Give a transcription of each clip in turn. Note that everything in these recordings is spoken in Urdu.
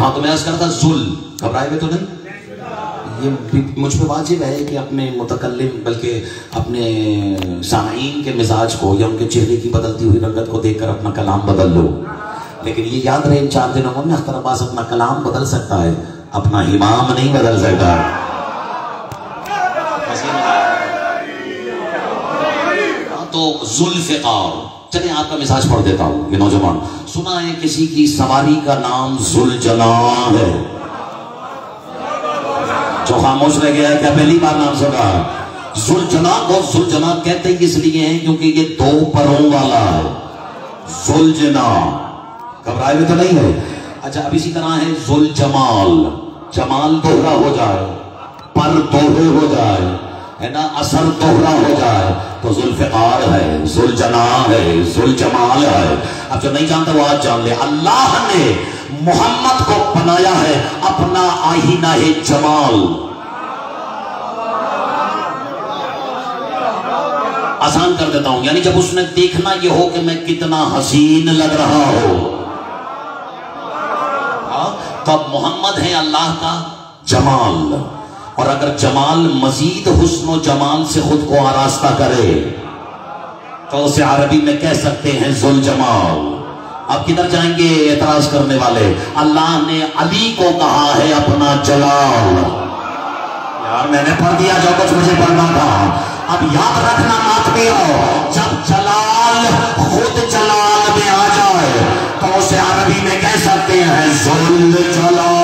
ہاں تو میں عرض کرتا ذل، گھبرائے ہوئے تو نہیں؟ یہ مجھ پہ واجب ہے کہ اپنے متکلم بلکہ اپنے سامعین کے مزاج کو یا ان کے چہرے کی بدلتی ہوئی رنگت کو دیکھ کر اپنا کلام بدل لو، لیکن یہ یاد رہے ان 4 دنوں میں اختر عباس اپنا کلام بدل سکتا ہے، اپنا امام نہیں بدل سکتا۔ تو ذوالفقار، چلیں آپ کا مزاج پڑھ دیتا ہوں۔ یہ نوجوان سنا ہے کسی کی سواری کا نام ذوالجناح ہے؟ جو خاموش رہ گیا ہے کیا پہلی بار نام سنا؟ ذوالجناح کو ذوالجناح کہتے ہی اس لیے ہیں کیونکہ یہ 2 پروں والا ہے، ذوالجناح، گھبرائے ہوئے تو نہیں ہے؟ اچھا اب اسی طرح ہے ذوالجمال، جمال دوہرا ہو جائے، پر دوہرے ہو جائے، ہے نا، اثر دوہرا ہو جائے تو ذوالفقار ہے، ذوالجناح ہے، ذوالجمال ہے۔ اب جو نہیں جانتا وہ آج جان لے، اللہ نے محمد کو بنایا ہے اپنا آئینہ جمال۔ آسان کر دیتا ہوں، یعنی جب اس نے دیکھنا یہ ہو کہ میں کتنا حسین لگ رہا ہوں، تب محمد ہے اللہ کا جمال، اور اگر جمال مزید حسن و جمال سے خود کو آراستہ کرے تو اسے عربی میں کہہ سکتے ہیں ذوالجمال۔ اب کدھر جائیں گے اعتراض کرنے والے؟ اللہ نے علی کو کہا ہے اپنا جلال۔ یار میں نے پڑھ دیا جو کچھ مجھے پڑھنا تھا، اب یاد رکھنا ماتمیوں، جب جلال خود جلال میں آ جائے تو اسے عربی میں کہہ سکتے ہیں ذوالجلال۔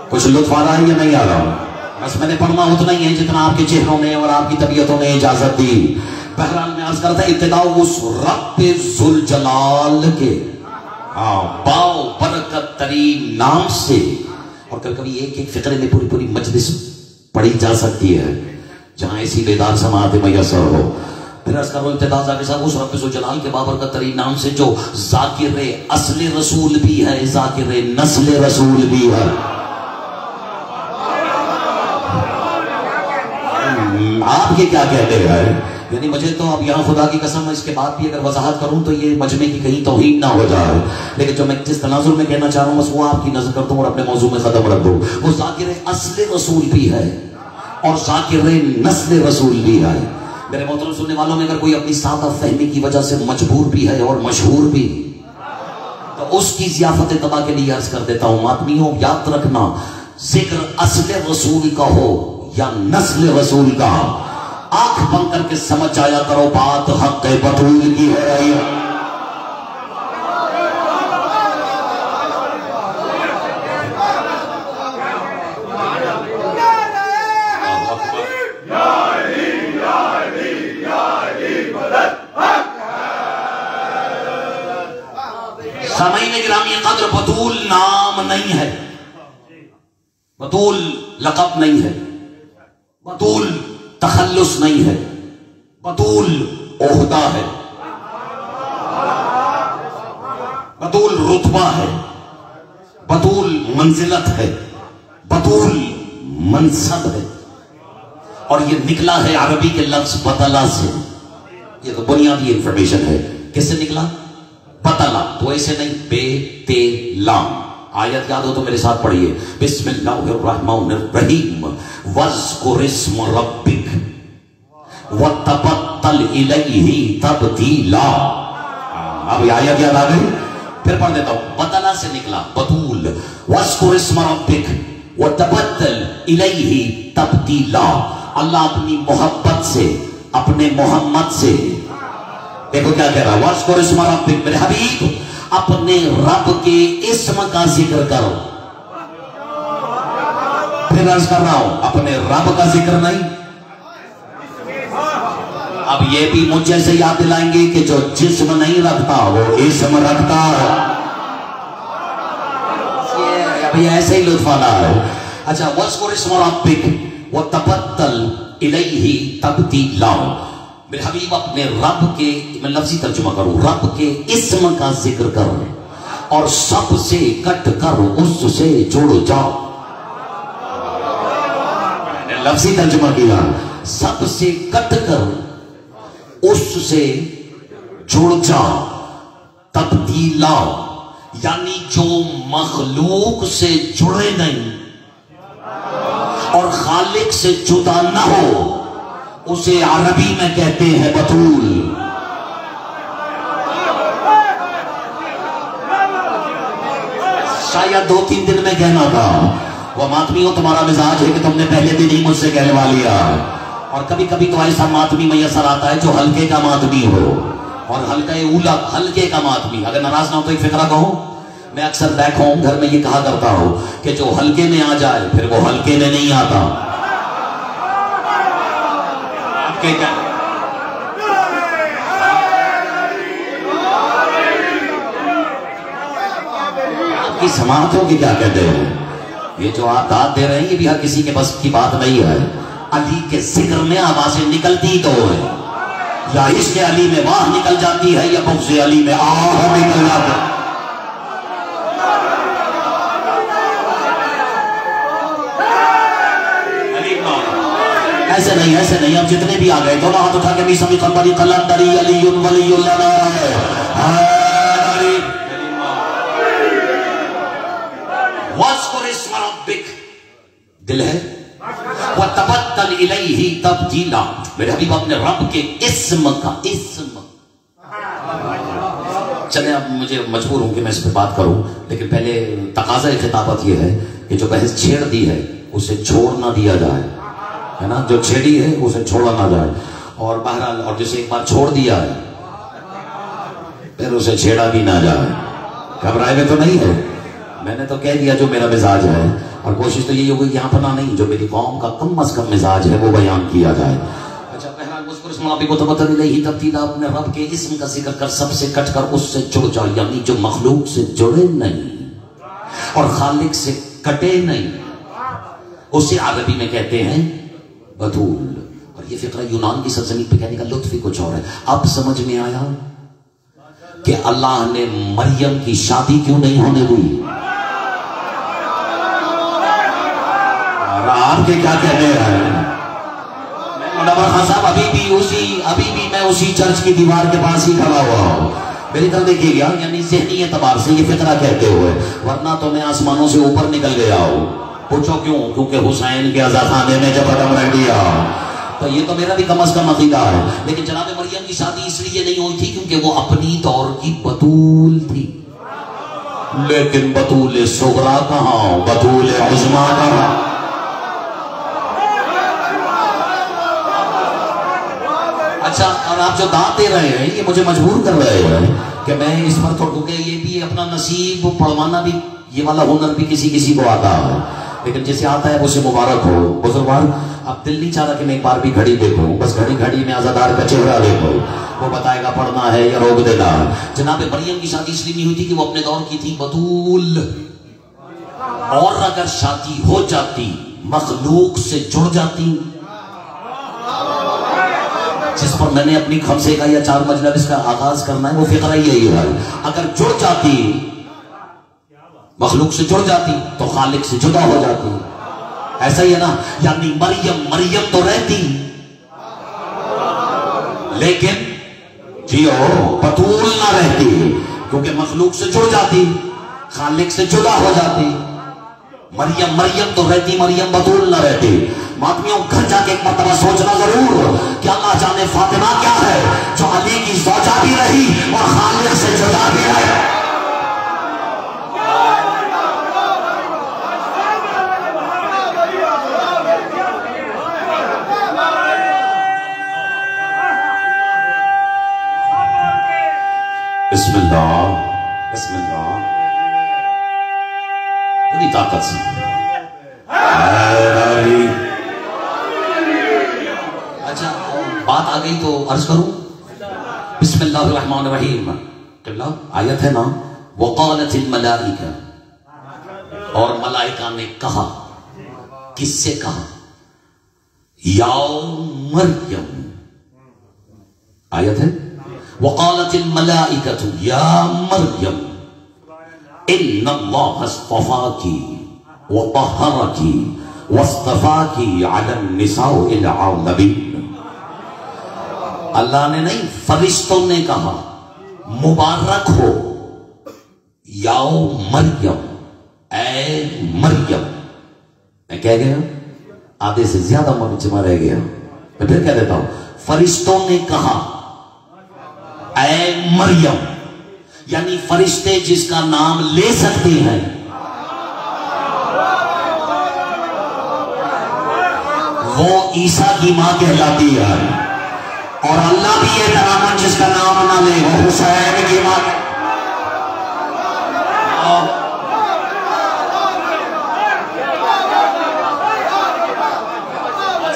کچھ لطف آ رہا ہے یا نہیں آ رہا؟ بس میں نے پڑھنا اتنا ہی ہے جتنا آپ کے چہروں نے اور آپ کی طبیعتوں نے اجازت دی۔ بہرحال میں عرض کرتا ابتدا اس رب ذوالجلال کے باو برکت ترین نام سے، اور کبھی ایک فقرے میں پوری مجلس پڑھی جا سکتی ہے جہاں ایسی بیدار سماعت میسر ہو۔ پھر عرض کرو ابتدا ذاکر صاحب اس رب ذوالجلال کے بابرکت ترین نام سے جو ذاکر اصل رسول بھی ہے، ذاکر نسل رسول بھی ہے۔ آپ یہ کیا کہتے ہیں؟ یعنی مجھے تو اب یہاں خدا کی قسم اس کے بعد بھی اگر وضاحت کروں تو یہ مجمع کی کہیں توہین نہ ہو جائے، لیکن جو میں جس تناظر میں کہنا چاہ رہا ہوں بس وہ آپ کی نظر کر دوں اور اپنے موضوع میں ختم رکھ دوں۔ وہ ذاکر اصل رسول بھی ہے اور ذاکر نسل رسول بھی ہے۔ میرے محترم سننے والوں میں اگر کوئی اپنی سادہ فہمی کی وجہ سے مجبور بھی ہے اور مشہور بھی، تو اس کی ضیافت تباہ کے لیے عرض کر دیتا ہوں ماتمیوں یاد رکھنا، ذکر اصل رسول کا ہو یا نسل رسول کا، آنکھ بند کر کے سمجھ آیا کرو بات حق بطول کی ہے۔ سامعین گرامی قدر، بطول نام نہیں ہے، بطول لقب نہیں ہے، بطول تخلص نہیں ہے، بطول عہدہ ہے، بطول رتبہ ہے، بطول منزلت ہے، بطول منصب ہے، اور یہ نکلا ہے عربی کے لفظ بطلہ سے۔ یہ تو بنیادی انفارمیشن ہے۔ کس سے نکلا؟ بطلہ، تو ایسے نہیں، بے تے لام۔ آیت یاد ہو تو میرے ساتھ پڑھیے، بسم اللہ الرحمن الرحیم، وَاذْكُرِ اسْمَ رَبِّكَ وَتَبَتَّلْ إِلَيْهِ تَبْتِيلًا۔ اب یہ آیت یاد آ گئی؟ پھر پڑھ دیتا ہوں۔ بطلہ سے نکلا بطول، وَاذْكُرِ اسْمَ رَبِّكَ وَتَبَتَّلْ إِلَيْهِ تَبْتِيلًا۔ اللہ اپنی محبت سے، اپنے محمد سے، دیکھو کیا کہہ رہا ہے، وَاذْكُرِ اسْمَ رَبِّكَ، میرے حبیب اپنے رب کے اسم کا ذکر کرو۔ پھر عرض کر رہا ہوں اپنے رب کا ذکر نہیں۔ اب یہ بھی مجھ جیسے یاد دلائیں گے کہ جو جسم نہیں رکھتا وہ اسم رکھتا ہے۔ ابھی ایسے ہی لطف آنا ہے۔ اچھا، وَاذْكُرِ اسْمَ رَبِّكَ وَتَبَتَّلْ إِلَيْهِ تَبْتِيلًا۔ میرے حبیب اپنے رب کے، میں لفظی ترجمہ کروں، رب کے اسم کا ذکر کرو اور سب سے کٹ کر اس سے جڑ جاؤ۔ لفظی ترجمہ کیا، سب سے کٹ کر اس سے جڑ جا، تبدیلا، یعنی جو مخلوق سے جڑے نہیں اور خالق سے جدا نہ ہو اسے عربی میں کہتے ہیں بطول۔ شاید 2-3 دن میں کہنا تھا، وہ ماتمی ہو تمہارا مزاج ہے کہ تم نے پہلے دن ہی مجھ سے کہلوا لیا، اور کبھی کبھی تو ایسا ماتمی میسر آتا ہے جو ہلکے کا ماتمی ہو، اور ہلکے کا ماتمی۔ اگر ناراض نہ ہو تو ایک فقرہ کہوں، میں اکثر بیک ہوم گھر میں یہ کہا کرتا ہوں کہ جو ہلکے میں آ جائے پھر وہ ہلکے میں نہیں آتا۔ آپ کی سماعتوں کی کیا کہتے ہیں؟ یہ جو آپ داد دے رہے ہیں یہ بھی ہر کسی کے بس کی بات نہیں ہے۔ علی کے ذکر میں آوازیں نکلتی تو ہے، یا عشق علی میں واہ نکل جاتی ہے، یا بغض علی میں آہ نکل جاتا ہے۔ ایسے نہیں، اب جتنے بھی آ گئے تو ہاتھ اٹھا کے بھی سمی قلبری قلندری علی ولی اللہ ہے۔ وَاذْكُرِ اسْمَ رَبِّكَ، دل ہے، وَتَبَتَّلْ إِلَيْهِ تَبْتِيلًا، میرے حبیب اپنے رب کے اسم کا اسم۔ چلیں اب مجھے مجبور ہوں کہ میں اس پہ بات کروں، لیکن پہلے تقاضا خطابت یہ ہے کہ جو بحث چھیڑ دی ہے اسے چھوڑ نہ دیا جائے، ہے نا، جو چھیڑی ہے اسے چھوڑا نہ جائے، اور بہرحال اور جسے ایک بار چھوڑ دیا ہے پھر اسے چھیڑا بھی نہ جائے۔ گھبرائے میں تو نہیں ہے، میں نے تو کہہ دیا جو میرا مزاج ہے، اور کوشش تو یہی ہوگی یہاں پر نہ نہیں، جو میری قوم کا کم از کم مزاج ہے وہ بیان کیا جائے۔ اچھا، بہرحال اذکر اسم ربک وتبتل الیہ تبتیلا، اپنے رب کے اسم کا ذکر کر، سب سے کٹ کر اس سے جڑ جا، یعنی جو مخلوق سے جڑے نہیں اور خالق سے کٹے نہیں، اسے عربی میں کہتے ہیں بطول۔ اور یہ فقرہ یونان کی سرزمین پہ کہنے کا لطف ہی کچھ اور ہے۔ اب سمجھ میں آیا کہ اللہ نے مریم کی شادی کیوں نہیں ہونے دی؟ اور آپ کے کیا کہنے ہیں؟ منور خان صاحب ابھی بھی میں اسی چرچ کی دیوار کے پاس ہی کھڑا ہوا ہوں، میری طرف دیکھیے گا، یعنی ذہنی اعتبار سے یہ فقرہ کہتے ہوئے، ورنہ تو میں آسمانوں سے اوپر نکل گیا ہوں۔ پوچھو کیوں؟ کیونکہ حسین کے عزا خانے میں جب قدم رکھ دیا، تو یہ تو میرا بھی کم از کم عقیدہ ہے۔ لیکن جناب مریم کی شادی اس لیے نہیں ہوئی تھی کیونکہ وہ اپنی دور کی بطول تھی، لیکن بطول صغرا کہاں، بطول عظمیٰ کہاں؟ اچھا، اور آپ جو داد دے رہے ہیں یہ مجھے مجبور کر رہے ہیں کہ میں اس پر تو، کیونکہ یہ بھی اپنا نصیب پڑھوانا بھی، یہ والا ہنر بھی کسی کو آتا ہے، لیکن جسے آتا ہے اسے مبارک ہو۔ بزرگوار، اب دل نہیں چاہ رہا کہ میں ایک بار بھی گھڑی دیکھوں، بس گھڑی میں عزادار کا چہرہ دیکھو، وہ بتائے گا پڑھنا ہے یا روک دینا۔ جناب مریم کی شادی اس لیے نہیں ہوئی تھی کہ وہ اپنے دور کی تھی بطول، اور اگر شادی ہو جاتی مخلوق سے جڑ جاتی، جس پر میں نے اپنی خمسے کا یا 4 مجلس کا آغاز کرنا ہے وہ فقرہ یہی ہے، اگر جڑ جاتی مخلوق سے جڑ جاتی تو خالق سے جدا ہو جاتی۔ ایسا ہی ہے نا، یعنی مریم تو رہتی لیکن بطول نہ رہتی، کیونکہ مخلوق سے جڑ جاتی، خالق سے جدا ہو جاتی۔ مریم تو رہتی، مریم بطول نہ رہتی۔ ماتمیوں، گھر جا کے ایک مرتبہ سوچنا ضرور کہ اللہ جانے فاطمہ کیا ہے جو علی کی زوجہ بھی رہی اور خالق سے جدا بھی رہی۔ بسم اللہ بڑی طاقت سے۔ اچھا، بات آ گئی تو عرض کروں، بسم اللہ الرحمن الرحیم۔ آیت ہے نا، وقالت الملائکہ، اور ملائکہ نے کہا، کس سے کہا؟ یا مریم، آیت ہے، وقالت الملائکۃ یا مریم ان اللہ اصطفاکی وطہرکی واصطفاکی علی النساء العالمین. اللہ نے نہیں، فرشتوں نے کہا مبارک ہو یا مریم، اے مریم. میں کہہ گیا آدھے سے زیادہ مجمع رہ گیا، میں پھر کہہ دیتا ہوں. فرشتوں نے کہا اے مریم، یعنی فرشتے جس کا نام لے سکتے ہیں وہ عیسیٰ کی ماں کہلاتی ہے، اور اللہ بھی احتراماً جس کا نام نہ لے وہ حسین کی ماں.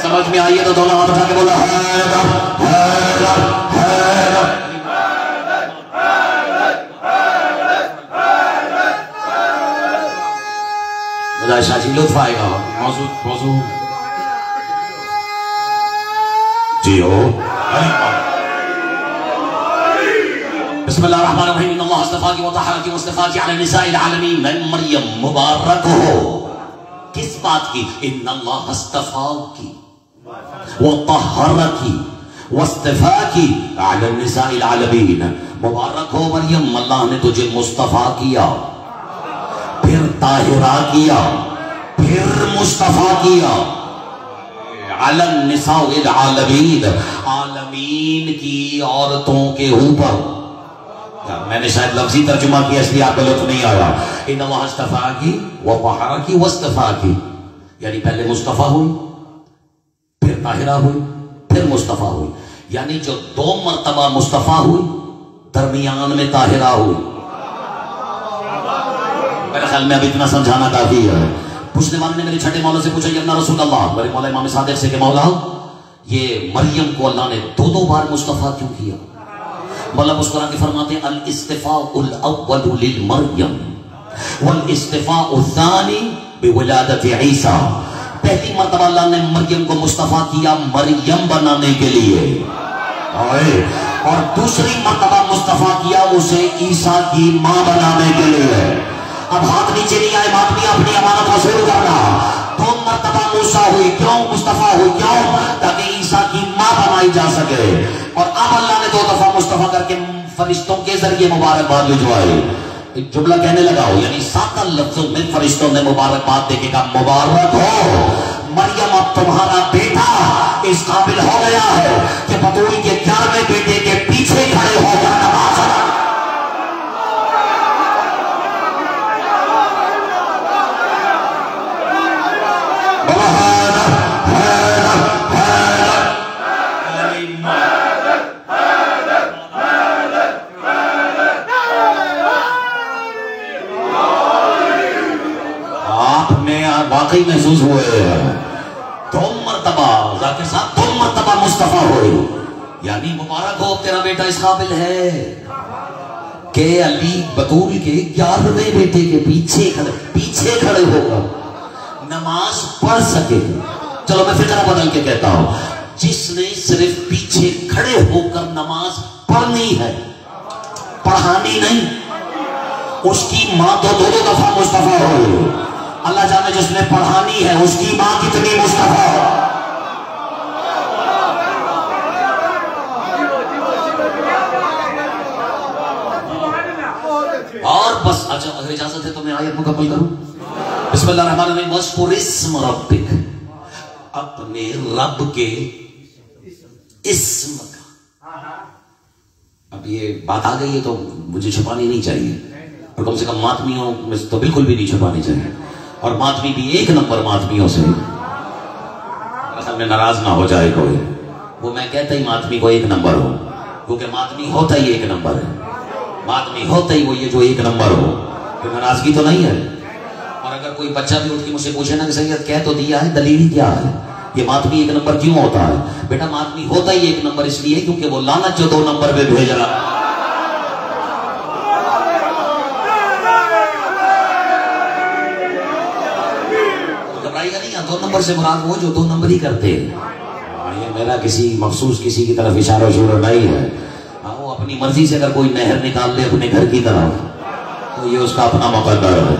سمجھ میں آئیے تو دونوں ہاتھ اٹھا کے بولا حیدر حیدر حیدر. خدا شاہ جی لطف آئے گا. موضوع جی ہو. بسم اللہ الرحمن الرحیم. ان اللہ اصطفاکی وطہرکی واصطفاکی علی نساء العالمین. مریم مبارک ہو کس بات کی؟ ان اللہ اصطفاکی وطہرکی واصطفاکی علی النساء العالمین. مبارک ہو مریم، اللہ نے تجھے مصطفیٰ کیا، پھر طاہرہ کیا، پھر مصطفیٰ کیا علی النساء العالمین، عالمین کی عورتوں کے اوپر. میں نے شاید لفظی ترجمہ کیا اس لیے آپ کو لطف نہیں آیا. ان اللہ اصطفاکی وطہرکی واصطفاکی، یعنی پہلے مصطفیٰ ہوئی، پھر طاہرہ ہوئی، پھر مصطفیٰ ہوئی. یعنی جو دو مرتبہ مصطفیٰ ہوئی درمیان میں طاہرہ ہوئی. میرے خیال میں اب اتنا سمجھانا کافی ہے. پوچھنے والے نے میرے چھٹے مولا سے پوچھا یا رسول اللہ، میرے مولا امام صادق سے کہ مولا یہ مریم کو اللہ نے دو بار مصطفیٰ کیوں کیا؟ مولا مسکرا کے فرماتے ہیں الاصطفاء الاول للمریم والاصطفاء الثانی بولادت عیسیٰ. پہلی مرتبہ اللہ نے مریم کو مصطفیٰ کیا مریم بنانے کے لیے، اور دوسری مرتبہ مصطفیٰ کیا اسے عیسیٰ کی ماں بنانے کے لیے. اب ہاتھ نیچے نہیں آئے، بات نہیں اپنی امانت وصول کرنا. دو مرتبہ موسیٰ ہوئی، کیوں مصطفیٰ ہوئی؟ کیوں؟ تاکہ عیسیٰ کی ماں بنائی جا سکے. اور اب اللہ نے دو دفعہ مصطفیٰ کر کے فرشتوں کے ذریعے مبارکباد بھجوائی. ایک جملہ کہنے لگا ہو، یعنی 7 لفظوں میں فرشتوں نے مبارکباد دے کے کہا مبارک ہو مریم، اب تمہارا بیٹا اس قابل ہو گیا ہے کہ بطول کے 11ویں بیٹے کے پیچھے کھڑے ہو کر نماز ادا. واقعی محسوس ہوئے دو مرتبہ ذاکر صاحب، 2 مرتبہ مصطفیٰ ہوئے، یعنی مبارک ہو تیرا بیٹا اس قابل ہے کہ علی بطول کے 11ویں بیٹے کے پیچھے کھڑے ہو کر نماز پڑھ سکے. چلو میں فکرہ بدل کے کہتا ہوں، جس نے صرف پیچھے کھڑے ہو کر نماز پڑھنی ہے، پڑھانی نہیں، اس کی ماں تو 2 دفعہ مصطفیٰ ہوئی. اللہ جانے جس نے پڑھانی ہے اس کی ماں کتنی مصطفیٰ ہے. اور بس اچھا اگر اجازت ہے تو میں آیت مکمل کروں. بسم اللہ الرحمن الرحیم. وَاذْكُرِ اسْمَ رَبِّكَ، اپنے رب کے اسم کا. اب یہ بات آ گئی ہے تو مجھے چھپانی نہیں چاہیے، اور کم سے کم ماتمیوں میں تو بالکل بھی نہیں چھپانی چاہیے. اور ماتمی بھی 1 نمبر ماتمیوں سے اصل میں ناراض نہ ہو جائے کوئی. وہ میں کہتا ہی ماتمی کو 1 نمبر ہو، کیونکہ ماتمی ہوتا ہی 1 نمبر ہے. ماتمی ہوتا ہی وہ یہ جو 1 نمبر ہو، کہ ناراضگی تو نہیں ہے. اور اگر کوئی بچہ بھی اٹھ کے مجھ سے پوچھے نا کہ سید کہہ تو دیا ہے، دلیل کیا ہے یہ ماتمی 1 نمبر کیوں ہوتا ہے؟ بیٹا ماتمی ہوتا ہی 1 نمبر اس لیے کیونکہ وہ لعنت جو 2 نمبر پہ بھیج رہا. نہیں 2 نمبر سے مراد وہ جو 2 نمبر ہی کرتے ہیں. یہ میرا کسی مخصوص کسی کی طرف اشارہ شروع نہیں ہے. وہ اپنی مرضی سے اگر کوئی نہر نکال لے اپنے گھر کی طرف تو یہ اس کا اپنا مقدر ہے،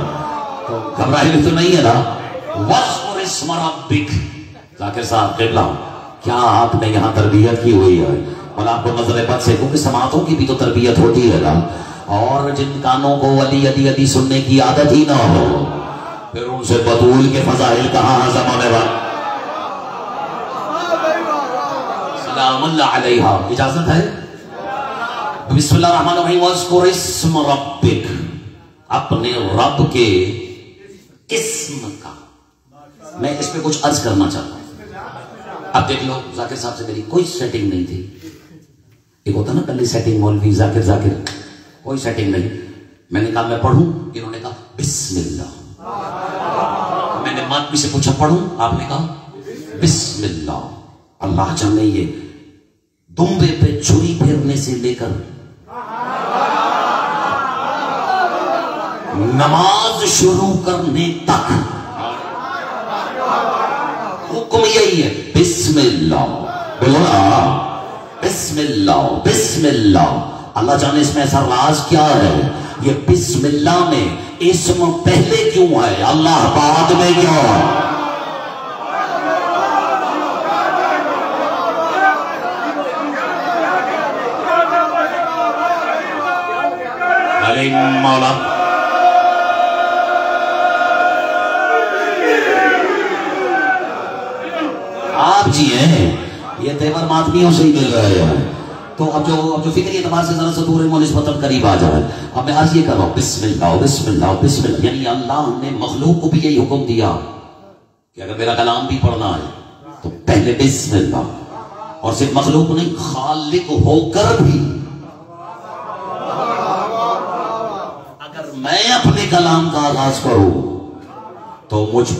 تو گھبراہٹ تو نہیں ہے نا. وَاذْكُرِ اسم ربک. ذاکر صاحب قبلہ کیا آپ نے یہاں تربیت کی ہوئی ہے؟ بولا آپ کو نظر بد سے، کیونکہ سماعتوں کی بھی تو تربیت ہوتی ہے نا. اور جن کانوں کو علی علی علی سننے کی عادت ہی نہ ہو، پھر ان سے بطول کے فضائل کہاں ہضم ہونے والے. سلام اللہ علیہا. اجازت ہے؟ بسم اللہ الرحمن الرحیم. واذکر اسم ربک، اپنے رب کے اسم کا. میں اس پہ کچھ عرض کرنا چاہتا ہوں. اب دیکھ لو، ذاکر صاحب سے میری کوئی سیٹنگ نہیں تھی. ایک ہوتا نا پہلے سیٹنگ، مولوی ذاکر کوئی سیٹنگ نہیں. میں نے کہا میں پڑھوں، انہوں نے کہا بسم اللہ. میں نے ماتمی سے پوچھا پڑھوں، آپ نے کہا بسم اللہ. اللہ جانے یہ دمبے پہ چھری پھیرنے سے لے کر نماز شروع کرنے تک حکم یہی ہے بسم اللہ. بولا بسم اللہ بسم اللہ. اللہ جانے اس میں ایسا راز کیا ہے. یہ بسم اللہ میں اسم پہلے کیوں ہے، اللہ بعد میں کیوں ہے؟ مولا آپ جی ہیں، یہ تیور ماتمیوں سے ہی مل رہے ہیں. تو اب جو فکری اعتبار سے ذرا سا دور ہے، نسبتاً قریب آ جائے. اب میں عرض یہ کر رہا ہوں بسم اللہ بسم اللہ بسم اللہ. یعنی اللہ نے مخلوق کو بھی یہی حکم دیا کہ اگر میرا کلام بھی پڑھنا ہے تو پہلے بسم اللہ. اور صرف مخلوق نہیں، خالق ہو کر بھی اگر میں اپنے کلام کا آغاز کروں تو مجھ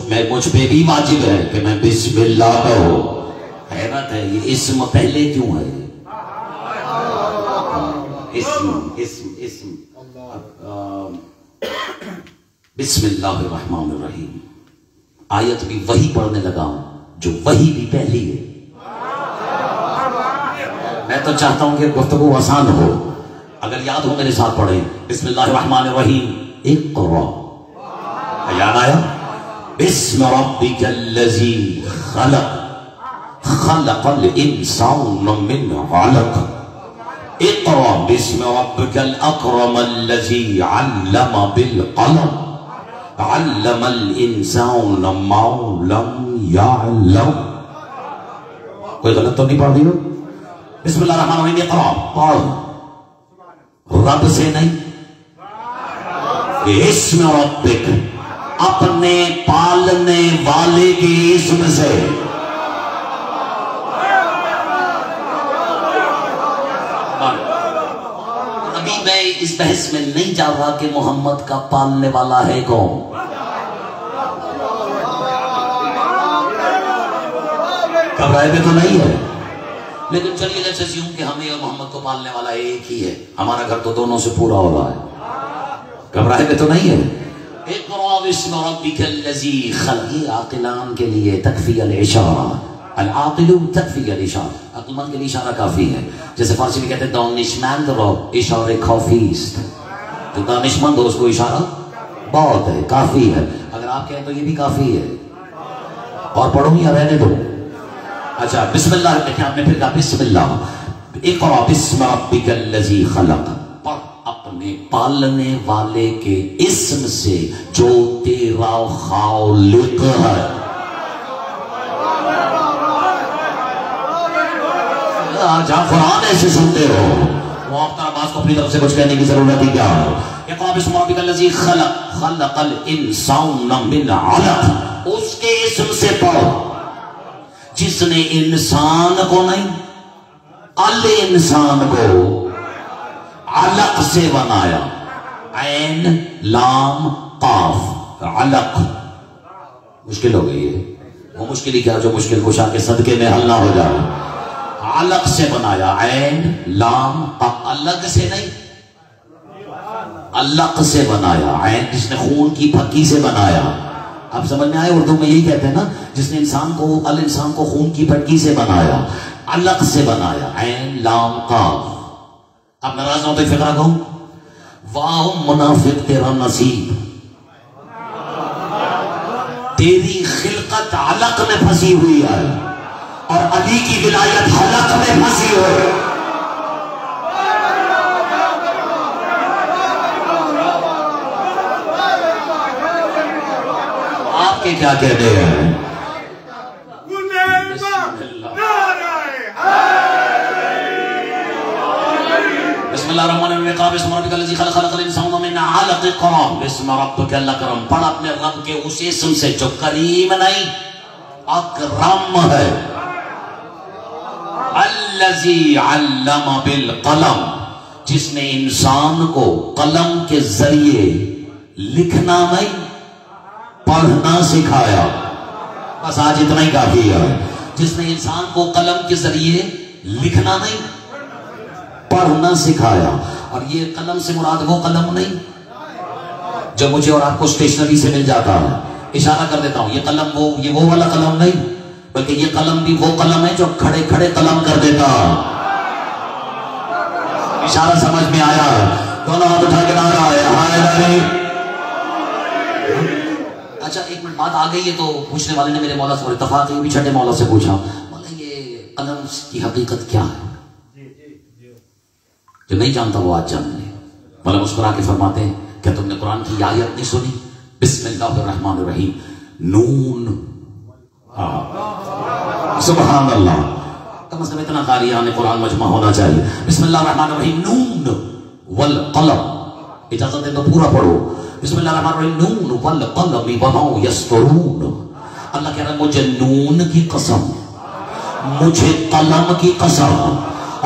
پہ بھی واجب ہے کہ میں بسم اللہ کہوں. حیرت ہے یہ اسم پہلے کیوں ہے. اسم بسم اللہ الرحمن الرحیم. آیت بھی وہی پڑھنے لگا جو وہی بھی پہلی ہے. میں تو چاہتا ہوں کہ گفتگو آسان ہو. اگر یاد ہو میرے ساتھ پڑھیں بسم اللہ الرحمن الرحیم. اقرا، یاد آیا؟ بسم ربک الذی خلق خلق الانسان من علق. اقرا بسم ربک الاکرم الذی علم بالقلم علم الانسان ما لم یعلم. کوئی غلط تو نہیں پڑھ دی ہو؟ بسم اللہ الرحمن الرحیم. اقرا پڑھ، رب سے نہیں، اسم ربک، اپنے پالنے والے کے اسم سے. ابھی میں اس بحث میں نہیں جا رہا کہ محمد کا پالنے والا ہے کون. گھبرائے میں تو نہیں ہے، لیکن چلیے لیٹس اسیوم کہ ہمیں اور محمد کو پالنے والا ایک ہی ہے. ہمارا گھر تو دونوں سے پورا ہو رہا ہے. گھبرائے میں تو نہیں ہے. اقرا بسم ربک الذی خلق. یہ عاقلان کے لیے تکفی الاشارہ. العاقل تکفی الاشارہ. عقل مند کے لیے اشارہ کافی ہے. جیسے فارسی میں کہتے ہیں دانشمند رو اشارے کافی است. جو دانشمند ہو اس کو اشارہ بہت ہے، کافی ہے. اگر آپ کہیں تو یہ بھی کافی ہے. اور پڑھوں یا رہنے دو؟ اچھا بسم اللہ. دیکھیں آپ نے پھر کہا بسم اللہ. اقرا بسم ربک الذی خلق، اپنے پالنے والے کے اسم سے جو تیرا خالق ہے. جہاں قرآن ایسے سنتے ہو وہ آپ عباس کو اپنی طرف سے کچھ کہنے کی ضرورت ہی کیا ہے. اقرا بسم ربک الذی خلق خلق الانسان من علق. اس کے اسم سے پڑھو جس نے انسان کو نہیں، الانسان کو علق سے بنایا. عین لام قاف علق. مشکل ہو گئی ہے. وہ مشکل ہی کیا جو مشکل کشا کے صدقے میں حل نہ ہو جائے. علق سے بنایا، عین لام قاف. الگ سے نہیں، علق سے بنایا. عین جس نے خون کی پھکی سے بنایا. آپ سمجھ میں آئے؟ اردو میں یہی کہتے ہیں نا، جس نے انسان کو خون کی پھکی سے بنایا، علق سے بنایا. عین لام قاف. آپ ناراض ہو تو فقرہ کہوں. واہ منافق تیرا نصیب. تیری خلقت علق میں پھنسی ہوئی ہے اور علی کی ولایت حلق میں پھنسی ہوئی. آپ کے کیا کہنے ہیں؟ بسم اللہ الرحمن الرحیم. بسم ربک الذی خلق خلق الانسان من علق. اقرأ بسم ربک الاکرم. پڑھ اپنے رب کے اس اسم سے جو کریم نہیں اکرم ہے. الذی علم بالقلم، جس نے انسان کو قلم کے ذریعے لکھنا نہیں پڑھنا سکھایا. بس آج اتنا ہی کافی ہے. جس نے انسان کو قلم کے ذریعے لکھنا نہیں پڑھنا سکھایا. اور یہ قلم سے مراد وہ قلم نہیں جو مجھے اور آپ کو اسٹیشنری سے مل جاتا ہے. اشارہ کر دیتا ہوں، یہ قلم یہ وہ والا قلم نہیں، بلکہ یہ قلم بھی وہ قلم ہے جو کھڑے کھڑے قلم کر دیتا. اشارہ سمجھ میں آیا؟ دونوں ہاتھ اٹھا کے نعرہ ہے ہائے. اچھا ایک منٹ بات آ گئی ہے تو پوچھنے والے نے میرے مولا سے اتفاق بھی چھٹے مولا سے پوچھا، مولا یہ قلم کی حقیقت کیا ہے؟ جو نہیں جانتا وہ آج جان لے. مولا مسکرا کے فرماتے ہیں کہ تم نے قرآن کی آیت نہیں سنی؟ بسم اللہ الرحمن الرحیم. نون. سبحان اللہ، کم از کم اتنا قاریان قرآن مجمع ہونا چاہیے. بسم اللہ الرحمن الرحیم. نون والقلم. اجازت دیں تو پورا پڑھو. بسم اللہ الرحمن الرحیم. نون والقلم وما یسطرون. اللہ کہہ رہا ہے مجھے نون کی قسم، مجھے قلم کی قسم،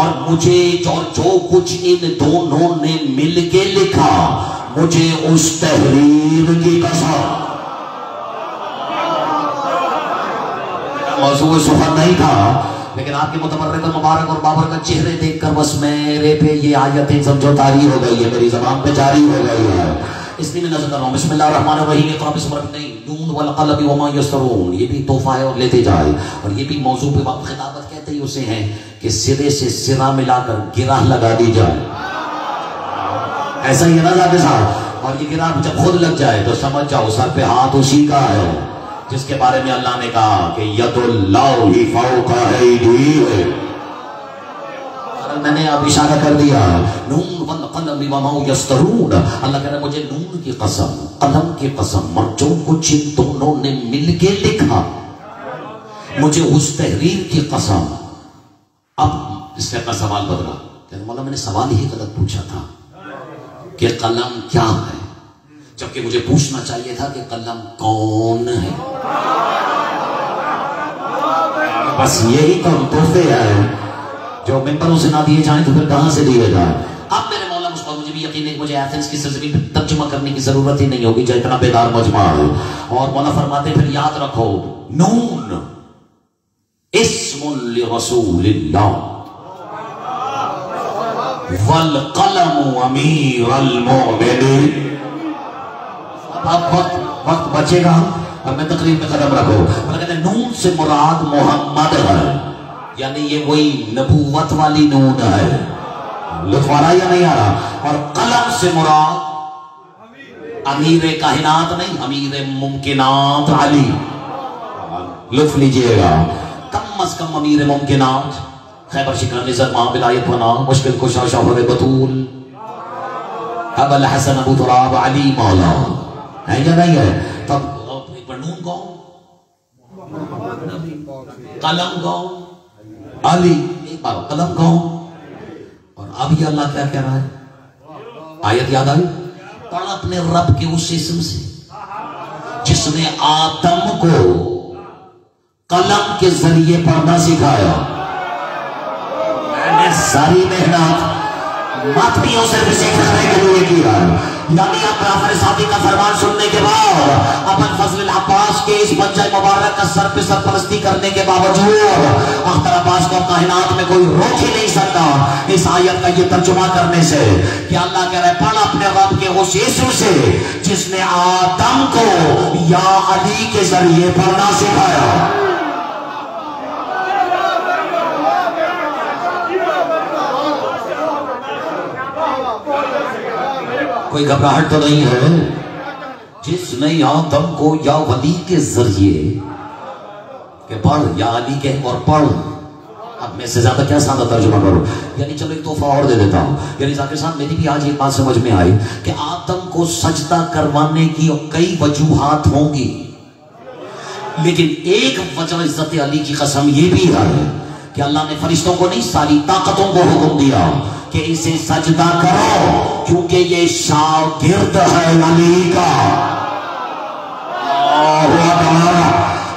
اور مجھے جو کچھ ان دونوں نے مل کے لکھا، مجھے اس تحریر کی قسم. موضوع سخن نہیں تھا، لیکن آپ کے متبرک اور مبارک اور بابرکت چہرے دیکھ کر بس میرے پہ یہ آیتیں سمجھو طاری ہو گئی ہے، میری زبان پہ جاری ہو گئی ہے، اس لیے میں نظر کر رہا ہوں. بسم اللہ الرحمن الرحیم. اقرأ بسم ربک. نہیں، نون والقلم وما یسطرون، یہ بھی تحفہ ہے اور لیتے جائے. اور یہ بھی موضوع پہ خطابت کہتے ہی اسے ہیں کہ سرے سے سرا ملا کر گرہ لگا دی جائے. ایسا ہی ہے نا ذات صاحب. اور یہ گرہ جب خود لگ جائے تو سمجھ جاؤ سر پہ ہاتھ اسی کا ہے جس کے بارے میں اللہ نے کہا کہ ید اللہ فوق ایدیہم. میں نے اب اشارہ کر دیا. نون والقلم وما یسطرون. اللہ کہہ رہا ہے مجھے نون کی قسم، قلم کی قسم، اور جو کچھ ان دونوں نے مل کے لکھا، مجھے اس تحریر کی قسم. اب اس نے اپنا سوال بدلا. کہتے مولا میں نے سوال ہی غلط پوچھا تھا کہ قلم کیا ہے، جبکہ مجھے پوچھنا چاہیے تھا کہ قلم کون ہے. بس یہی تو تحفے ہیں جو ممبروں سے نہ دیے جائیں تو پھر کہاں سے دیے جائیں. اب میرے مولا مجھے بھی یقین ہے کہ مجھے ایتھنز کی سرزمین پہ ترجمہ کرنے کی ضرورت ہی نہیں ہوگی جو اتنا بیدار مجمع ہے. اور مولا فرماتے پھر یاد رکھو، نون اسم لرسول اللہ والقلم امیر المؤمنین. اب وقت بچے گا اور میں تقریر میں قدم رکھو. اللہ کہتے ہیں نون سے مراد محمد ہے، یعنی یہ وہی نبوت والی نون ہے. لطف آ رہا یا نہیں آ رہا؟ اور قلم سے مراد امیر کائنات نہیں، امیر ممکنات علی. لطف لیجئے گا. کم از کم امیر ممکنات، خیبر شکر نظر ماں ولایت بنا، مشکل کشا شوہر بطول، ابو الحسن ابو تراب علی مولا ہے یا نہیں ہے؟ تب ایک بار نون کون، قلم کون، علی. ایک بار قلم کون. اور اب یہ اللہ کیا کہہ رہا ہے؟ آیت یاد آئی؟ پڑھ اپنے رب کے اس اسم سے جس نے آدم کو قلم کے ذریعے پڑھنا سکھایا. میں نے ساری محنت ماتمیوں سے بھی سیکھنے کے لیے کیا ہے. یعنی اب جعفر صادق کا فرمان سننے کے بعد ابن فضل العباس کے اس بچہ مبارک کا سر پہ سرپرستی کرنے کے باوجود اختر عباس کو کائنات میں کوئی روک ہی نہیں سکتا اس آیت کا یہ ترجمہ کرنے سے کہ اللہ کہہ رہے پڑھ اپنے رب کے اس اسم سے جس نے آدم کو یا علی کے ذریعے پڑھنا سکھایا. کوئی گھبراہٹ تو نہیں ہے؟ جس نے آدم کو یا ولی کے ذریعے کہ پڑھ یا علی کہ اور پڑھ، اب میں سے زیادہ کیا سادہ ترجمہ کروں، یعنی چلو ایک تحفہ اور دے دیتا ہوں، یعنی ذاکر صاحب میری بھی آج ایک بات سمجھ میں آئی کہ آدم کو سجدہ کروانے کی کئی وجوہات ہوں گی، لیکن ایک وجہ عزت علی کی قسم یہ بھی ہے کہ اللہ نے فرشتوں کو نہیں ساری طاقتوں کو حکم دیا کہ اسے سجدہ کرو کیونکہ یہ شاگرد ہے علی کا۔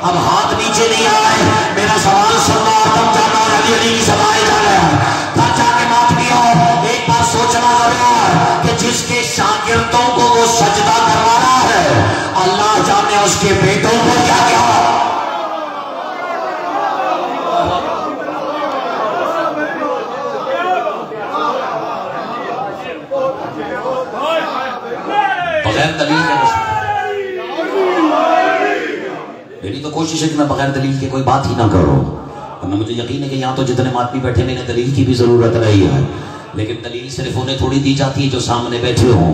اب ہاتھ نیچے نہیں آئے، میرا سوال سننا، آدم جانا اور علی علی کی سمائے جانا ہے، گھر جا کے مات بھی ہو، ایک بات سوچنا ضرور ہے کہ جس کے شاگردوں کو وہ سجدہ کروا رہا ہے اللہ جانے اس کے بیٹوں کو کیا کیا۔ بغیر دلیل کے میری تو کوشش ہے کہ میں بغیر دلیل کے کوئی بات ہی نہ کروں، ورنہ مجھے یقین ہے کہ یہاں تو جتنے ماتمی بیٹھے میں دلیل کی بھی ضرورت رہی ہے، لیکن دلیل صرف انہیں تھوڑی دی جاتی ہے جو سامنے بیٹھے ہوں،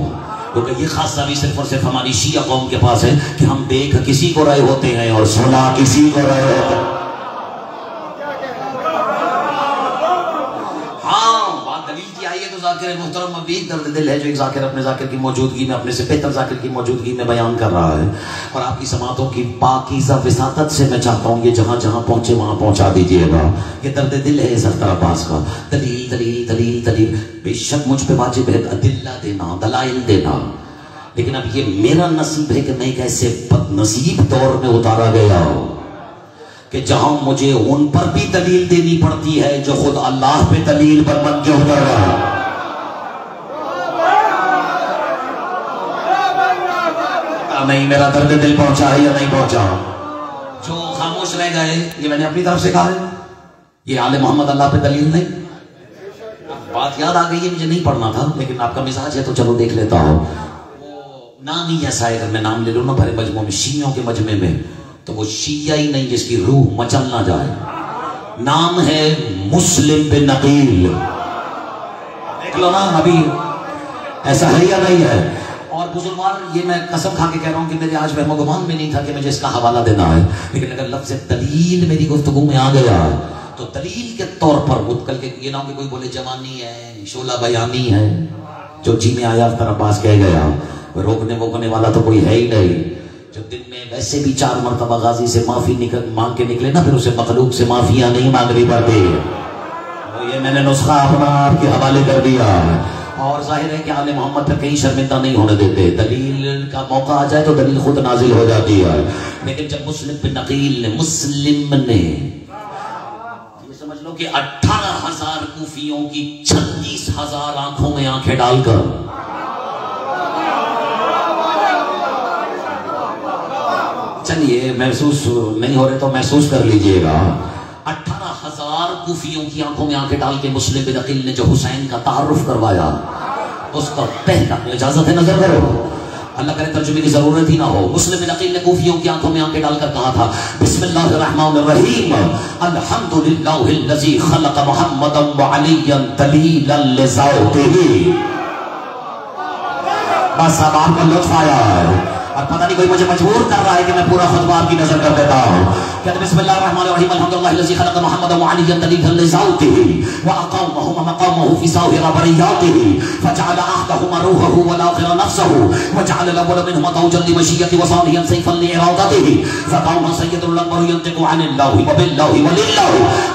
کیونکہ یہ خاصہ بھی صرف اور صرف ہماری شیعہ قوم کے پاس ہے کہ ہم دیکھ کسی کو رہے ہوتے ہیں اور سنا کسی کو رہے ہوتے ہیں۔ ذاکر محترم ابھی ایک درد دل ہے جو ایک ذاکر اپنے ذاکر کی موجودگی میں، اپنے سے بہتر ذاکر کی موجودگی میں بیان کر رہا ہے، اور آپ کی سماعتوں کی پاکیزہ وساطت سے میں چاہتا ہوں یہ جہاں جہاں پہنچے وہاں پہنچا دیجئے گا۔ یہ درد دل ہے اس اختر عباس کا، دلیل دلیل دلیل دلیل، بے شک مجھ پہ واجب ہے ادلہ دینا، دلائل دینا، لیکن اب یہ میرا نصیب ہے کہ میں ایک ایسے بد نصیب دور میں اتارا گیا کہ جہاں مجھے ان پر بھی دلیل دینی پڑتی ہے جو خود اللہ پہ دلیل پر منجو کر رہا ہے۔ نہیں میرا درد دل پہنچا ہے یا نہیں پہنچا؟ جو خاموش رہ گئے یہ میں نے اپنی طرف سے کہا ہے، یہ آل محمد اللہ پہ دلیل نہیں۔ بات یاد آ گئی ہے، مجھے نہیں پڑھنا تھا لیکن آپ کا مزاج ہے تو چلو دیکھ لیتا ہوں۔ وہ نام ہی ایسا ہے، اگر میں نام لے لوں نا بھرے مجموعے میں، شیعوں کے مجمع میں، تو وہ شیعہ ہی نہیں جس کی روح مچل نہ جائے۔ نام ہے مسلم بن عقیل، دیکھ لو نا ابھی ایسا ہے یا نہیں ہے۔ اور بزرگوار یہ میں قسم کھا کے کہہ رہا ہوں کہ میرے آج وہم و گمان میں نہیں تھا کہ مجھے اس کا حوالہ دینا ہے، لیکن اگر لفظ دلیل میری گفتگو میں آ گیا تو دلیل کے طور پر متکل کے یہ نہ ہو کہ کوئی بولے جوانی ہے، شعلہ بیانی ہے، جو جی میں آیا اختر عباس کہہ گیا، روکنے ووکنے والا تو کوئی ہے ہی نہیں۔ جو دن میں ویسے بھی 4 مرتبہ غازی سے معافی مانگ کے نکلے نا، پھر اسے مخلوق سے معافیاں نہیں مانگنی پڑتی۔ یہ میں نے نسخہ اپنا آپ کے حوالے کر دیا، اور ظاہر ہے کہ آل محمد پہ کہیں شرمندہ نہیں ہونے دیتے، دلیل کا موقع آ جائے تو دلیل خود نازل ہو جاتی ہے، لیکن جب مسلم بن عقیل نے یہ سمجھ لو کہ 18,000 کوفیوں کی 36,000 آنکھوں میں آنکھیں ڈال کر چلیے محسوس نہیں ہو رہے تو محسوس کر لیجئے گا، 18,000 کوفیوں کی آنکھوں میں آنکھیں ڈال کے مسلم بن عقیل نے جو حسین کا تعارف کروایا، اس کا پہلا اجازت ہے نظر کرو، اللہ کرے ترجمے کی ضرورت ہی نہ ہو۔ مسلم بن عقیل نے کوفیوں کی آنکھوں میں آنکھیں ڈال کر کہا تھا، بسم اللہ الرحمن الرحیم، الحمدللہ الذی خلق محمدا وعلیا دلیلا لذاتہ۔ بس اب آپ کو لطف آیا ہے، اور پتہ نہیں کوئی مجھے مجبور کر رہا ہے کہ میں پورا خطبہ آپ کی نظر کر دیتا ہوں۔ کہتے بسم اللہ الرحمن الرحیم، الحمدللہ الذی خلق محمدا وعلیا دلیلا لذاتہ واقامہما مقامہ فی ظاہر بریاتہ فجعل احدہما روحہ والآخر نفسہ وجعل الاول منہما زوجا لمشیۃ وثانیا سیفا لارادتہ فکان سید الاکبر ینطق عن اللہ وباللہ وللہ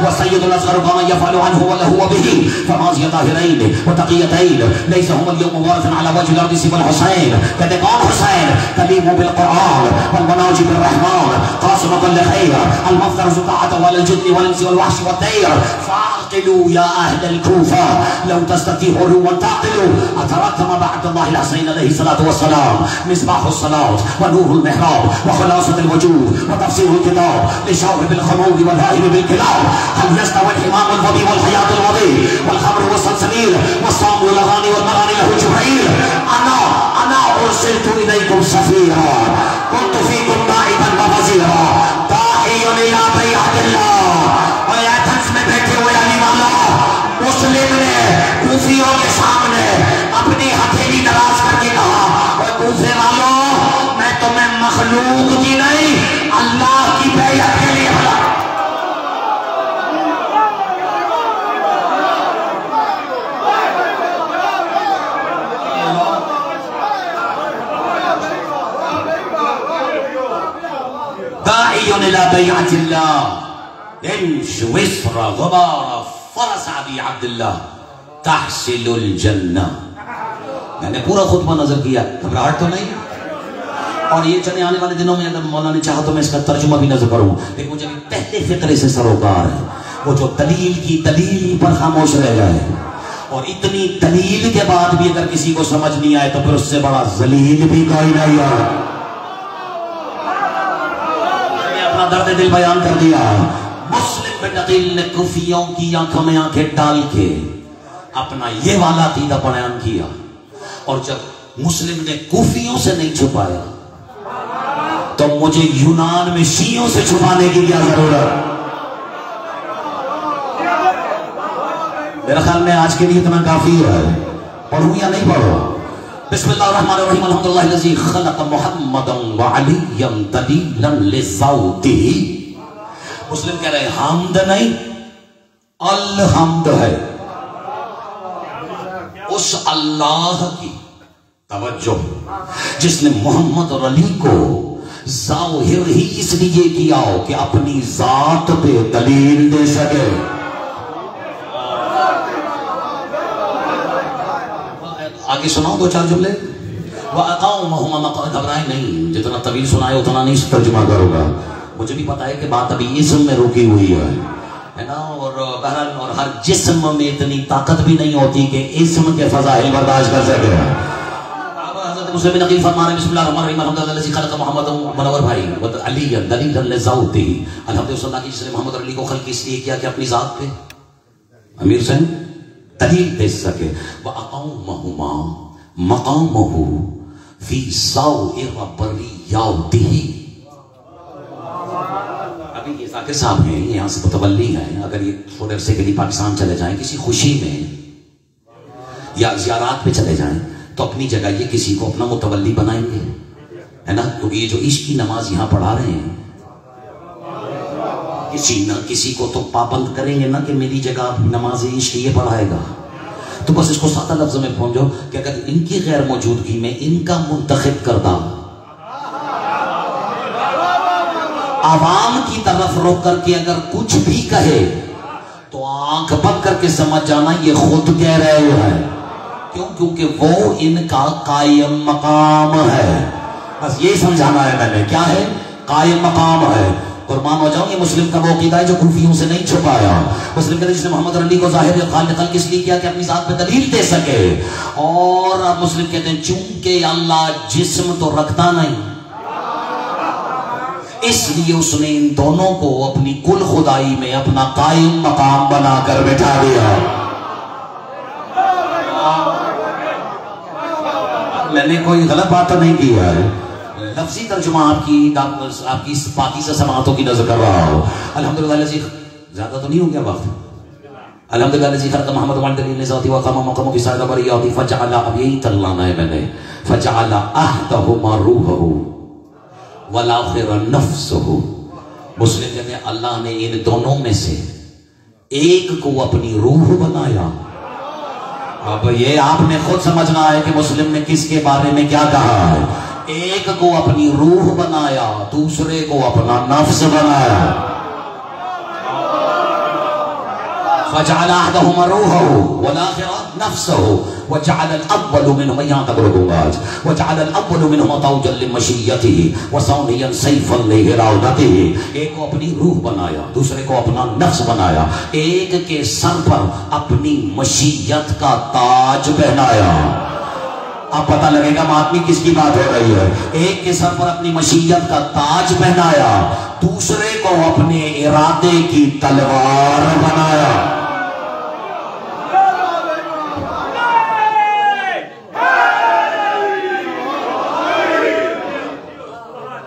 والسید الاصغر کما یفعل عنہ ولہ وبہ فماضی طاہرین وتقیتین لیس هم اليوم وارثا على وجه الارض سوى الحسین۔ کہتے کون حسین؟ کلیم بالقرآن والمناجی بالرحمن قاسم كل خیر المفطر زکاة والجن والانس والوحش والطیر فاعقلوا یا اہل الکوفہ لو تستطيعوا ان تعقلوا اترکتم بعد اللہ الحسین علیہ الصلاة والسلام مصباح الصلاة ونور المحراب وخلاصة الوجود وتفسير الكتاب لشارب الخمور والذاهب بالكلاب هل يستوي الحمام الظبي والحياة الوضي والخمر والسلسبيل والصام والاغاني والمغاني له جبريل انا ارسلت اليكم سفيرا كنت فيكم نائبا ووزيرا داعيا الى بيعة الله۔ اور ایتھنس میں بیٹھے ہوئے علی والا مسلم نے کوفیوں کے سامنے اپنی ہتھیلی دراز کر کے کہا، اور کوفے والوں میں بیعت اللہ امش وسر غبار فرس ابی عبداللہ تحصل الجنہ. میں نے پورا خطبہ نظر کیا, گھبراہٹ تو نہیں. اور یہ چلے آنے والے دنوں میں اگر مولا نے چاہا تو میں اس کا ترجمہ بھی نظر کروں, لیکن مجھے پہلے فقرے سے سروکار ہے وہ جو دلیل کی دلیل پر خاموش رہ گئے, اور اتنی دلیل کے بعد بھی اگر کسی کو سمجھ نہیں آئے تو پھر اس سے بڑا ذلیل بھی کوئی نہیں ہے. میں نے اپنا درد دل بیان کر دیا. مسلم بن عقیل نے کوفیوں کی آنکھوں میں آنکھیں ڈال کے اپنا یہ والا عقیدہ بیان کیا, اور جب مسلم نے کوفیوں سے نہیں چھپایا تو مجھے یونان میں شیعوں سے چھپانے کی کیا ضرورت. میرا خیال میں آج کے لیے اتنا کافی ہے. پڑھوں یا نہیں پڑھو؟ بسم اللہ الرحمن الرحیم. الحمدللہ الذی خلق محمدا وعلیا دلیلا لصوته. مسلم کہہ رہے حمد نہیں الحمد ہے اس اللہ کی. توجہ, جس نے محمد اور علی کو ظاہر ہی اس لیے کیا ہو کہ اپنی ذات پہ دلیل دے سکے. آگے سناؤ دو چار جملے. وَأَقَوْمَهُمَا مَقَعَ. گھبرائیں نہیں, جتنا طویل سنائے اتنا نہیں ترجمہ کروں گا. مجھے بھی پتا ہے کہ بات ابھی اسم میں رکی ہوئی ہے نا, اور بہرحال اور ہر جسم میں اتنی طاقت بھی نہیں ہوتی کہ اسم کے فضائل برداشت کر سکے. حضرت مسلم بن عقیل فرما رہے بسم اللہ الرحمن الرحیم. الحمدللہ الذی خلق محمد منور بھائی علی دلیلا لذاتہ. الحمدللہ کی جس نے محمد علی کو خلق اس لیے کیا کہ اپنی ذات پہ امیر سے دلیل دے سکے. وَأَقَوْمَهُمَا مَقَامَهُ فِي سَوْءِ بَرِيَّاتِهِ. ابھی یہ ذاکر صاحب ہیں, یہاں سے متولی ہیں, اگر یہ تھوڑے عرصے کے لیے پاکستان چلے جائیں کسی خوشی میں یا زیارات پہ چلے جائیں تو اپنی جگہ یہ کسی کو اپنا متولی بنائیں گے, ہے نا, کیونکہ یہ جو عشق کی نماز یہاں پڑھا رہے ہیں کسی نہ کسی کو تو پابند کریں گے نا کہ میری جگہ نماز عشق یہ پڑھائے گا. تو بس اس کو سادہ لفظ میں پہنچو کہ اگر ان کی غیر موجودگی میں ان کا منتخب کردہ عوام کی طرف رخ کر کے اگر کچھ بھی کہے تو آنکھ بند کر کے سمجھ جانا یہ خود کہہ رہے ہیں. کیوں؟ کیونکہ وہ ان کا قائم مقام ہے. بس یہ سمجھانا ہے میں نے, کیا ہے قائم مقام ہے. قربان ہو جاؤں, یہ مسلم کا وہ عقیدہ ہے جو کوفیوں سے نہیں چھپایا. مسلم کہتے ہیں جس نے محمد علی کو ظاہر خالق اس لیے کیا کہ اپنی ذات پہ دلیل دے سکے. اور مسلم کہتے ہیں چونکہ اللہ جسم تو رکھتا نہیں, اس لیے اس نے ان دونوں کو اپنی کل خدائی میں اپنا قائم مقام بنا کر بٹھا دیا. میں نے کوئی غلط بات تو نہیں کی ہے, لفظی ترجمہ آپ کی پاکیزہ سماعتوں کی نظر کر رہا ہوں. الحمدللہ الذی, زیادہ تو نہیں ہو گیا وقت. الحمدللہ الذی خلق محمد وعلى دلیل ذاتی وقام مقام فی سائر بریاتی فجعل, اب یہی تلانا ہے میں نے, فجعل احدہما روحہ والآخر نفسہ. مسلم کہتے ہیں اللہ نے ان دونوں میں سے ایک کو اپنی روح بنایا. اب یہ آپ نے خود سمجھنا ہے کہ مسلم نے کس کے بارے میں کیا کہا ہے. ایک کو اپنی روح بنایا, دوسرے کو اپنا نفس بنایا. فجعل احدہما روحہ والآخر نفسہ وجعل الاول منہما, یہاں تک رکوں گا آج, وجعل الاول منہما توجا لمشیتہ وثانیا سیفا لارادتہ. ایک کو اپنی روح بنایا, دوسرے کو اپنا نفس بنایا. ایک کے سر پر اپنی مشیت کا تاج پہنایا. اب پتہ لگے گا ماتمی کس کی بات ہو رہی ہے. ایک کے سر پر اپنی مشیت کا تاج پہنایا, دوسرے کو اپنے ارادے کی تلوار بنایا.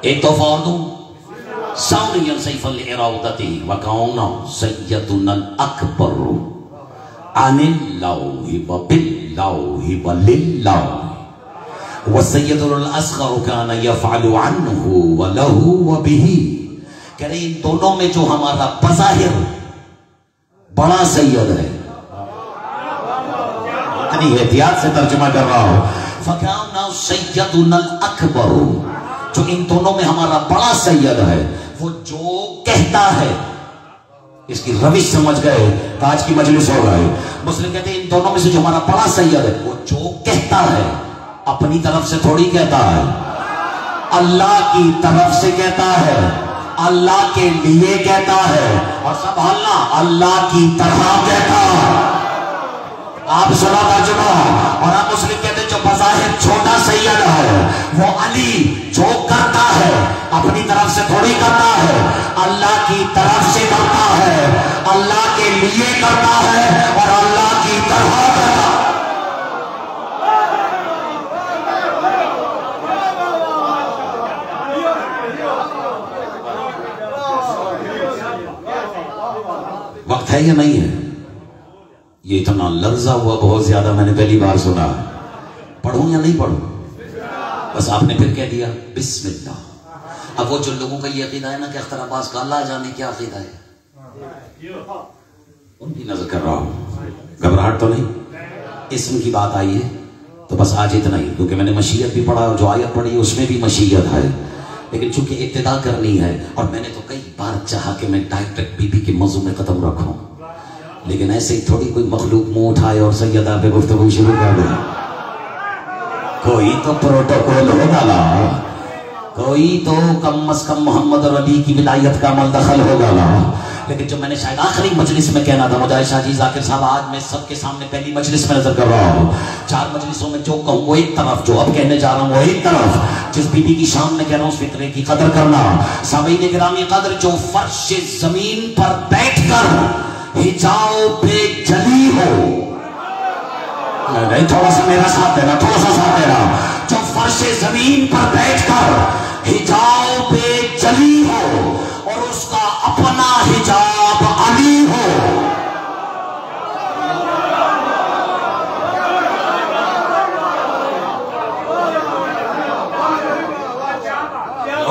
ایک تحفہ اور دوں, ثانیا سیفا لارادتہ وکان سیدنا الاکبر عن اللہ وباللہ وللہ والسید الاصغر کان یفعل عنہ ولہ وبہ. کہہ رہے ان دونوں میں جو ہمارا بظاہر بڑا سید ہے, اتنی احتیاط سے ترجمہ کر رہا ہوں, فکان سیدنا الاکبر, جو ان دونوں میں ہمارا بڑا سید ہے, وہ جو کہتا ہے، اس کی روش سمجھ گئے کہ آج کی مجلس ہو گئے. مسلم کہتے ہیں ان دونوں میں سے جو ہمارا بڑا سید ہے وہ جو کہتا ہے اپنی طرف سے تھوڑی کہتا ہے، اللہ کی طرف سے کہتا ہے، اللہ کے لیے کہتا ہے، اور سنبھالنا اللہ کی طرح کہتا ہے. آپ سنا ترجمہ. اور آپ مسلم کہتے ہیں جو بظاہر چھوٹا سید ہے وہ علی جو کرتا ہے اپنی طرف سے تھوڑی کرتا ہے، اللہ کی طرف سے کرتا ہے، اللہ کے لیے کرتا ہے اور اللہ کی طرح کرتا ہے. وقت ہے یا نہیں ہے؟ یہ اتنا لرزہ ہوا بہت زیادہ میں نے پہلی بار سنا. پڑھوں یا نہیں پڑھوں؟ بس آپ نے پھر کہہ دیا بسم اللہ. اب وہ جو لوگوں کا یہ عقیدہ ہے نا کہ اختر عباس کا اللہ جانے کیا عقیدہ ہے، ان کی نظر کر رہا ہوں. گھبراہٹ تو نہیں؟ اسم کی بات آئی ہے تو بس آج اتنا ہی، کیونکہ میں نے مشیت بھی پڑھا اور جو آیت پڑھی ہے اس میں بھی مشیت ہے، لیکن چونکہ ابتدا کرنی ہے اور میں نے تو کئی بار چاہا کہ میں ڈائریکٹ بی بی کے موضوع میں قدم رکھوں، لیکن ایسے ہی تھوڑی کوئی مخلوق منہ اٹھائے اور سیدہ پہ گفتگو شروع کر دے. کوئی تو پروٹوکول ہوگا نا، کوئی تو کم از کم محمد اور علی کی ولایت کا عمل دخل ہوگا نا. لیکن جو میں نے شاید آخری مجلس میں کہنا تھا، مجاہد شاہ جی ذاکر صاحب، آج میں سب کے سامنے پہلی مجلس میں نظر کر رہا ہوں. 4 مجلسوں میں جو کہوں وہ ایک طرف، جو اب کہنے جا رہا ہوں وہ ایک طرف. جس بی بی کی شان میں کہہ رہا ہوں اس فطرے کی قدر کرنا. سامعین گرامی قدر، جو فرش زمین پر بیٹھ کر حجاب پہ جلی ہو، نہیں تھوڑا سا میرا ساتھ دینا، تھوڑا سا ساتھ دینا. جو فرش زمین پر بیٹھ کر حجاب پہ جلی ہو اور اس کا اپنا حجاب علی ہو،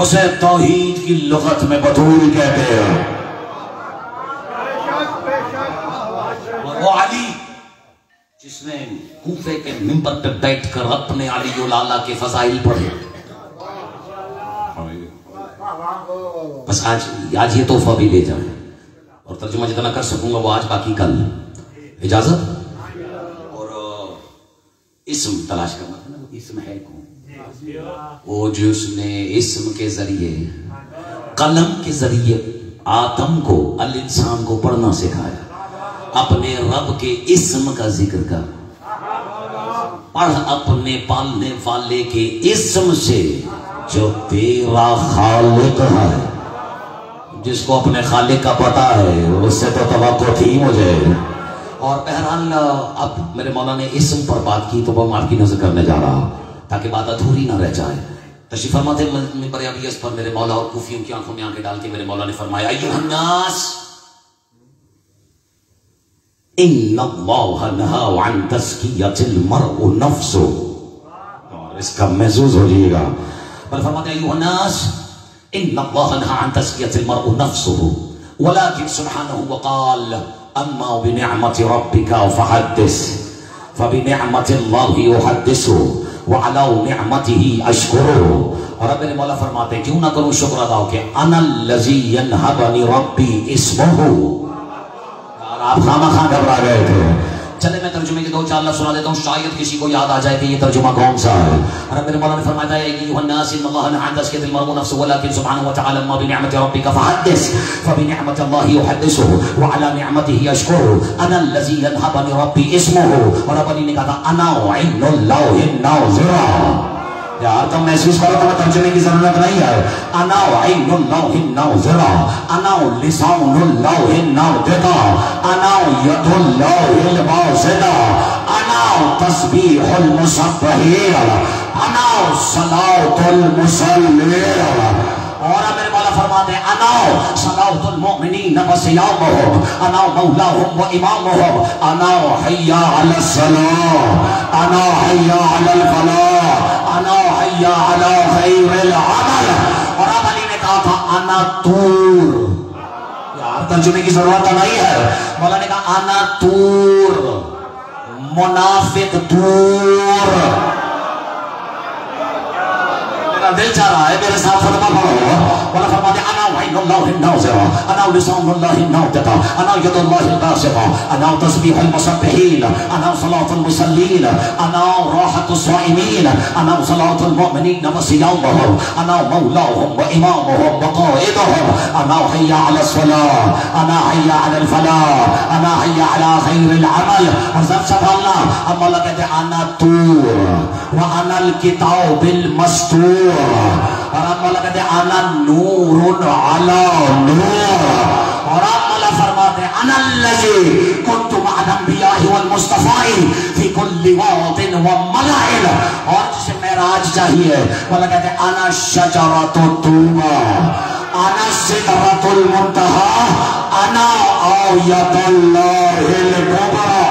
اسے توحید کی لغت میں بطول کہتے ہیں. وہ علی جس نے کوفے کے منبر پہ بیٹھ کر اپنے علی الاعلیٰ کے فضائل پڑھے. بس آج یہ تحفہ بھی لے جائیں اور ترجمہ جتنا کر سکوں گا وہ آج، باقی کل. اجازت؟ اور اسم تلاش کرنا تھا نا، اسم ہے کون؟ وہ جس نے اسم کے ذریعے، قلم کے ذریعے آدم کو، الانسان کو پڑھنا سکھایا. اپنے رب کے اسم کا ذکر کر، پڑھ اپنے پالنے والے کے اسم سے جو تیرا خالق ہے. جس کو اپنے خالق کا پتہ ہے اس سے تو توقع تھی مجھے. اور بہرحال اب میرے مولا نے اسم پر بات کی تو وہ آپ کی نظر کرنے جا رہا تاکہ بات ادھوری نہ رہ جائے. تشریف فرما تھے منبر ابیض پر میرے مولا، اور کوفیوں کی آنکھوں میں آنکھیں ڈال کے میرے مولا نے فرمایا ایھا الناس ان اللہ نہی عن تزکیۃ المرء نفسہ. اور اس کا محسوس ہو جائے گا. بل فرماتے ہیں ایھا الناس ان اللہ نہی عن تزکیۃ المرء نفسہ ولكن سبحانہ وقال اما بنعمت ربک فحدث فبنعمت اللہ احدث وعلی نعمتہ اشکر. اور اب میرے مولا فرماتے ہیں کیوں نہ کروں شکر ادا کہ انا الذی ینہبنی ربی اسمہ. آپ خامہ خواہ گھبرا گئے تھے. چلے میں ترجمے کے 2-4 لفظ سنا دیتا ہوں، شاید کسی کو یاد آ جائے کہ یہ ترجمہ کون سا ہے. اور اب میرے مولا نے فرمایا ہے ایھا الناس ان اللہ نہی عن تزکیۃ المرء نفسہ ولكن سبحانہ وتعالی اما بنعمت ربک فحدث فبنعمت اللہ احدث وعلی نعمتہ اشکر. انا الذی ینہبنی ربی اسمہ. اور اب علی نے کہا تھا انا عین اللہ الناظر. یار تم محسوس کرو تو ترجمے کی ضرورت نہیں ہے. انا عین اللہ الناظر، انا لسان اللہ الناطق، انا ید اللہ الباسط، انا تسبیح المسبحین، انا صلاۃ المصلین. اور میرے مولا فرماتے ہیں انا صلاۃ المؤمنین وصیامہم، انا مولاہم و امامہم، انا حی علی الصلاۃ، انا حی علی الفلاح، انا حی علی خیر العمل. اور اب علی نے کہا تھا انا طور. یار ترجمے کی ضرورت نہیں ہے. مولا نے کہا انا طور، منافق طور. دل چاہ رہا ہے میرے ساتھ فتمہ پڑھو. مولا فرماتے انا وعین عين الله الناظرة، أنا لسان الله الناطق، أنا يد الله الباسطة، أنا تسبيح المسبحين، أنا صلاة المصلين، أنا راحة الصائمين، أنا صلاة المؤمنين وصيامهم، أنا مولاهم وإمامهم وقائدهم، أنا حي على الصلاة، أنا حي على الفلاح، أنا حي على خير العمل. اور سب اللہ اب مولا کہتے ہیں انا طور وانا الکتاب المسطور، اور اب مولا کہتے ہیں انا نور علی نور، اور اب مولا فرماتے ہیں انا الذی کنت مع الانبیاء والمصطفی فی کل واد وملائل، اور جسے معراج چاہیے مولا کہتے ہیں انا شجرۃ الطوبى، انا سدرۃ المنتہی، انا آیۃ اللہ الکبریٰ.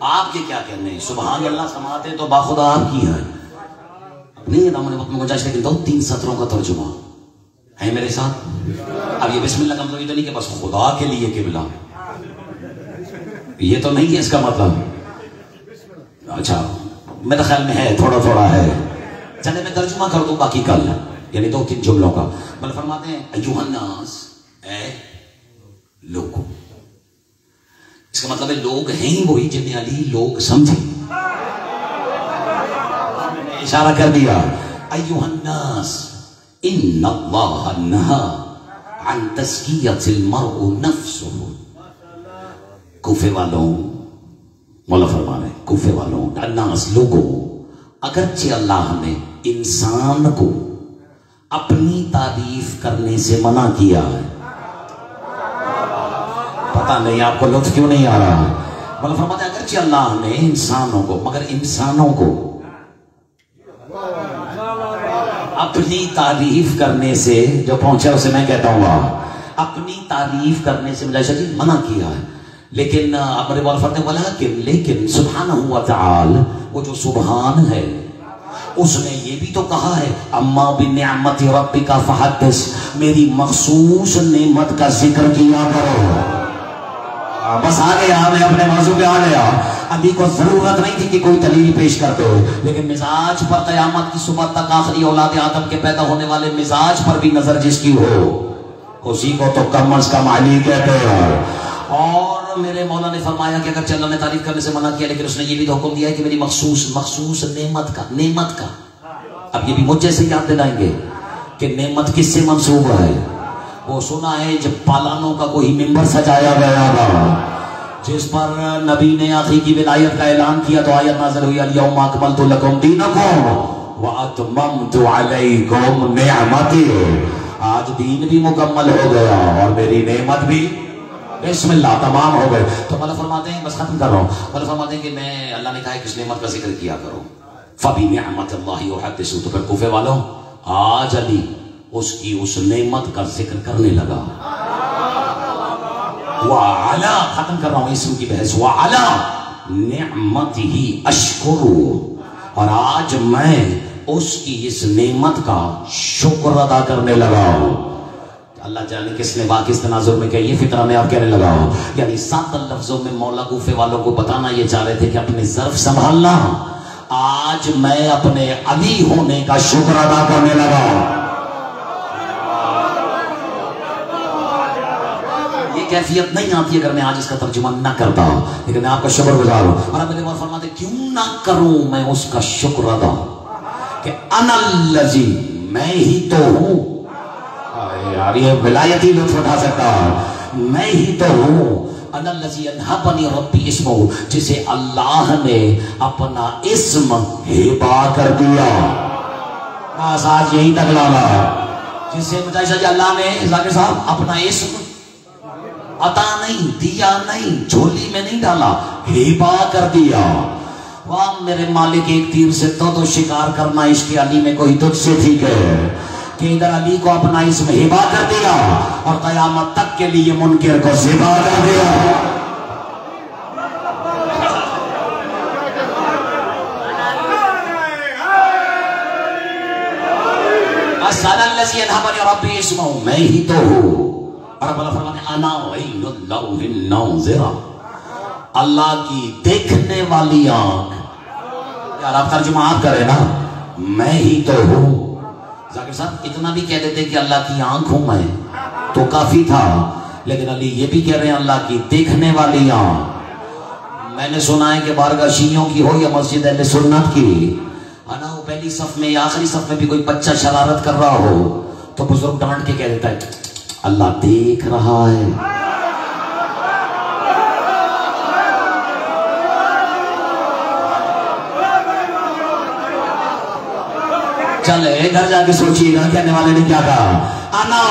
آپ کے کیا کہنے ہیں؟ سبحان اللہ سماعتیں تو باخدا آپ کی ہیں، نہیں ہے ہمارے وقت میں گنجائش، لیکن 2-3 سطروں کا ترجمہ ہے میرے ساتھ. اب یہ بسم اللہ کا مطلب یہ تو نہیں کہ بس خدا کے لیے قبلہ، یہ تو نہیں ہے اس کا مطلب. اچھا میرے خیال میں ہے، تھوڑا تھوڑا ہے، چلے میں ترجمہ کر دوں باقی کل، یعنی 2-3 جملوں کا. بل فرماتے ہیں ایھا الناس، اے لوگوں. اس کا مطلب ہے لوگ ہیں وہی جنہیں علی لوگ سمجھے، اشارہ کر دیا. ایھا الناس ان اللہ نہا عن تزکیۃ المرء نفسہ. کوفے والوں، مولا فرما رہے ہیں کوفے والوں، الناس لوگوں، اگرچہ اللہ نے انسان کو اپنی تعریف کرنے سے منع کیا ہے. پتہ نہیں آپ کو لطف کیوں نہیں آ رہا. مولا فرماتے ہیں اگرچہ اللہ نے انسانوں کو، مگر انسانوں کو اپنی تعریف کرنے سے، جو پہنچا اسے میں کہتا ہوں اپنی تعریف کرنے سے مجھے شدید منع کیا ہے. لیکن اب میرے مولا فرماتے ہیں لیکن سبحانہ و تعالی، وہ جو سبحان ہے اس نے یہ بھی تو کہا ہے اما بنعمت ربک فحدث، میری مخصوص نعمت کا ذکر کیا کرو. بس آ گیا، میں اپنے موضوع پہ آ گیا. ابھی کو ضرورت نہیں تھی کہ کوئی دلیل پیش کر دو، لیکن مزاج پر قیامت کی صبح تک آخری اولاد آدم کے پیدا ہونے والے مزاج پر بھی نظر جس کی ہو، اسی کو تو کم از کم علی کہتے ہیں. اور میرے مولا نے فرمایا کہ اگرچہ اللہ نے تعریف کرنے سے منع کیا، لیکن اس نے یہ بھی تو حکم دیا ہے کہ میری مخصوص نعمت کا. اب یہ بھی مجھ جیسے یاد دلائیں گے کہ نعمت کس سے منسوب ہے. وہ سنا ہے جب پالانوں کا کوئی ممبر سجایا گیا تھا جس پر نبی نے آخری کی ولایت کا اعلان کیا، تو آیت نازل ہوئی الیوم اکملت لکم دینکم واتممت علیکم نعمتی. آج دین بھی مکمل ہو گیا اور میری نعمت بھی بسم اللہ تمام ہو گئے. تو مولا فرماتے ہیں، بس ختم کر رہا ہوں، مولا فرماتے ہیں کہ میں اللہ نے کہا ہے کہ اس نعمت کا ذکر کیا کرو. فبنعمت اللہ یحدث. تو پھر کوفے والوں آج علی اس کی اس نعمت کا ذکر کرنے لگا. وعلا، ختم کر رہا ہوں اسم کی بحث، وعلا نعمتہ اشکر. اور آج میں اس کی اس نعمت کا شکر ادا کرنے لگا ہوں. اللہ جانے کس نے واقعی تناظر میں کہ یہ فطرہ میں آپ کہنے لگا ہوں. یعنی 7 لفظوں میں مولا کوفے والوں کو بتانا یہ چاہ رہے تھے کہ اپنے ظرف سنبھالنا. آج میں اپنے علی ہونے کا شکر ادا کرنے لگا ہوں. یہ کیفیت نہیں آتی اگر میں آج اس کا ترجمہ نہ کرتا، لیکن میں آپ کا شکر گزار ہوں. اور اب میرے مولا فرماتے کیوں نہ کروں میں اس کا شکر ادا کہ انا الذی، میں ہی تو ہوں. یار یہ ولایتی لطف اٹھا سکتا، میں ہی تو ہوں. انا الذی انہبنی ربی اسمہ، جسے اللہ نے اپنا اسم ہبا کر دیا. بس آج یہی تک لانا، جسے مجھے اللہ نے ذاکر صاحب اپنا اسم عطا نہیں دیا، نہیں جھولی میں نہیں ڈالا، ہبا کر دیا. واہ میرے مالک، ایک تیر سے تو شکار کرنا عشق علی میں کوئی تجھ سے ٹھیک ہے کہ ادھر علی کو اپنا اسم ہبا کر دیا اور قیامت تک کے لیے منکر کو زبا کر دیا. انا الذی انہبنی ربی اسمہ، میں ہی تو ہوں. اور اب اللہ فرماتے ہیں انا عین اللہ الناظرہ، اللہ کی دیکھنے والی آنکھ. یار آپ ترجمہ آپ کریں نا, میں ہی تو ہوں. ذاکر صاحب اتنا بھی کہہ دیتے کہ اللہ کی آنکھ ہوں میں تو کافی تھا, لیکن علی یہ بھی کہہ رہے ہیں اللہ کی دیکھنے والی آنکھ. میں نے سنا ہے کہ بارگاہ شیعوں کی ہو یا مسجد اہل سنت کی, انا وہ پہلی صف میں یا آخری صف میں بھی کوئی بچہ شرارت کر رہا ہو تو بزرگ ڈانٹ کے کہہ دیتا ہے اللہ دیکھ رہا ہے. چلے گھر جا کے سوچیے گا کہنے والے نے کیا کہا. انا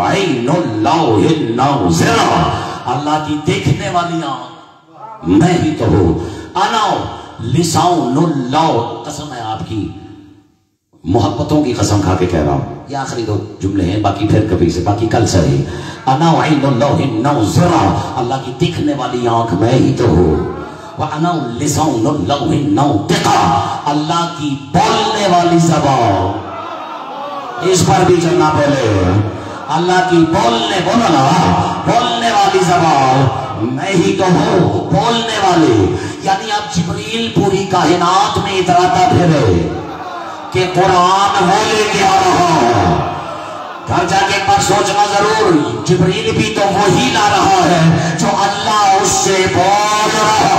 عین اللہ الناظرہ, اللہ کی دیکھنے والی آنکھ میں ہی تو ہوں. انا لسان اللہ, قسم ہے آپ کی, محبتوں کی قسم کھا کے کہہ رہا ہوں, یہ آخری دو جملے ہیں, باقی پھر کبھی سے, باقی کل سے ہی. انا عین اللہ الناظرہ, اللہ کی دیکھنے والی آنکھ میں ہی تو ہوں. وَأَنَا لِسَانُ اللَّهِ النَّاطِقَ, اللہ کی بولنے والی زبان. اس پر بھی چلنا پہلے, اللہ کی بولنے والی زبان میں ہی تو ہوں. بولنے والی یعنی اب جبریل پوری کائنات میں اتراتا پھرے کہ قرآن وہ لے کے آ رہا. گھر جا کے ایک بار سوچنا ضرور, جبریل بھی تو وہی لا رہا ہے جو اللہ اس سے بول رہا.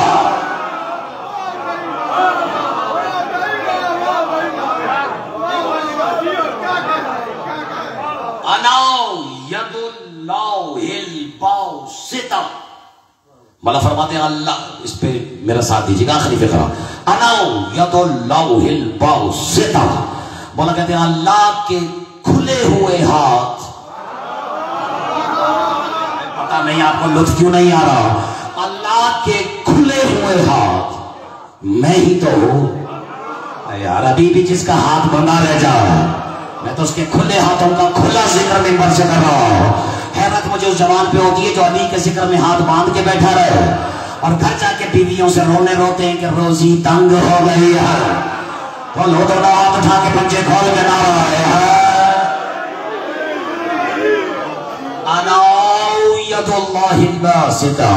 انا ید اللہ الباسطہ, مولا فرماتے ہیں اللہ, اس پہ میرا ساتھ دیجیے گا, آخری فقرہ. انا ید اللہ الباسطہ, مولا کہتے ہیں اللہ کے کھلے ہوئے ہاتھ. پتہ نہیں آپ کو لطف کیوں نہیں آ رہا. اللہ کے کھلے ہوئے ہاتھ میں ہی تو ہوں. یار ابھی بھی جس کا ہاتھ بندہ رہ جائے, میں تو اس کے کھلے ہاتھوں کا کھلا ذکر منبر سے کر رہا ہوں. حیرت مجھے اس جوان پہ ہوتی ہے جو علی کے ذکر میں ہاتھ باندھ کے بیٹھا رہے اور گھر جا کے بیویوں سے روتے ہیں کہ روزی تنگ ہو گئی ہے, تو لو تو ہاتھ اٹھا کے پنجے کھول کے نہ رہے ہیں. انا ید اللہ الباسطہ,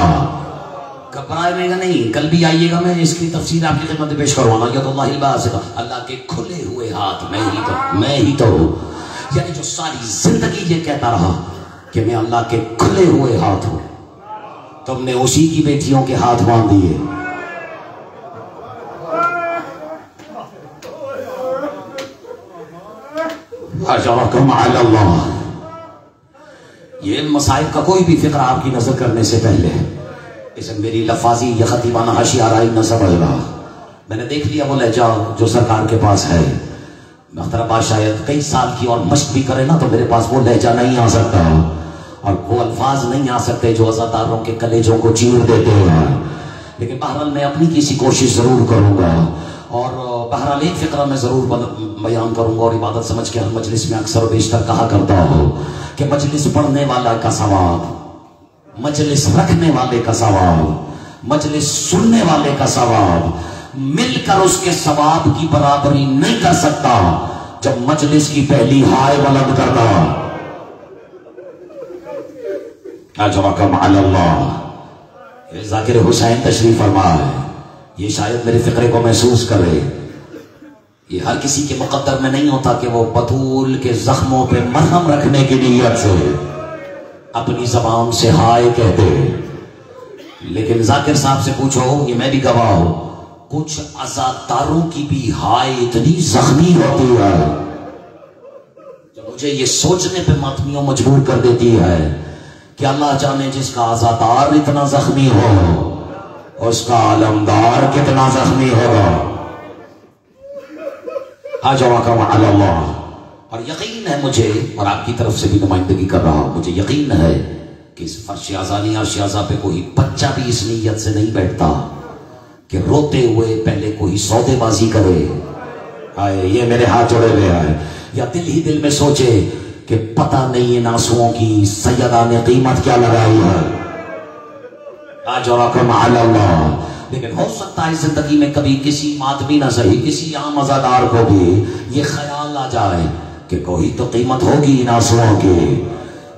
گھبرائے گا نہیں, کل بھی آئیے گا, میں اس کی تفصیل آپ کی خدمت میں پیش کروانا. ید اللہ الباسطہ, اللہ کے کھلے ہوئے ہاتھ میں ہی تو ہوں. یعنی جو ساری زندگی یہ کہتا رہا کہ میں اللہ کے کھلے ہوئے ہاتھ ہوں, تم نے اسی کی بیٹیوں کے ہاتھ باندھ دیے. اجرکم علی اللہ. یہ مسائل کا کوئی بھی فقرہ آپ کی نظر کرنے سے پہلے اسے میری لفاظی یا خطیبانہ حاشی آرائی نہ سمجھ رہا. میں نے دیکھ لیا وہ لہجہ جو سرکار کے پاس ہے. محترمہ شاید کئی سال کی اور مشق بھی کرے نا تو میرے پاس وہ لہجہ نہیں آ سکتا اور وہ الفاظ نہیں آ سکتے جو عزاداروں کے کلیجوں کو چیر دیتے ہیں. لیکن بہرحال میں اپنی کسی کوشش ضرور کروں گا اور بہرحال ایک فقرہ میں ضرور بیان کروں گا. اور عبادت سمجھ کے ہر مجلس میں اکثر و بیشتر کہا کرتا ہوں کہ مجلس پڑھنے والا کا ثواب, مجلس رکھنے والے کا ثواب, مجلس سننے والے کا ثواب مل کر اس کے ثواب کی برابری نہیں کر سکتا جب مجلس کی پہلی ہائے بلند کرتا. اجرکم علی اللہ. ذاکر حسین تشریف فرما ہے, یہ شاید میرے فقرے کو محسوس کرے. یہ ہر کسی کے مقدر میں نہیں ہوتا کہ وہ بطول کے زخموں پہ مرہم رکھنے کی نیت سے اپنی زبان سے ہائے کہتے. لیکن ذاکر صاحب سے پوچھو, یہ میں بھی گواہ ہوں, کچھ عزاداروں کی بھی ہائے اتنی زخمی ہوتی ہے جو مجھے یہ سوچنے پہ ماتمیوں مجبور کر دیتی ہے کہ اللہ جانے جس کا عزادار اتنا زخمی ہو اس کا علمدار کتنا زخمی ہوگا. اجرکم علی اللہ. اور یقین ہے مجھے, اور آپ کی طرف سے بھی نمائندگی کر رہا ہوں, مجھے یقین ہے کہ اس فرش اعزانی عرش اعزا پہ کوئی بچہ بھی اس نیت سے نہیں بیٹھتا کہ روتے ہوئے پہلے کوئی سودے بازی کرے, آئے یہ میرے ہاتھ جوڑے ہوئے آئے, یا دل ہی دل میں سوچے کہ پتہ نہیں ان آنسوؤں کی سیدہ نے قیمت کیا لگائی ہے. اجرکم علی اللہ. لیکن ہو سکتا ہے زندگی میں کبھی کسی ماتمی نہ صحیح, کسی عام عزادار کو بھی یہ خیال آ جائے کہ کوئی تو قیمت ہوگی ان آنسوؤں کی.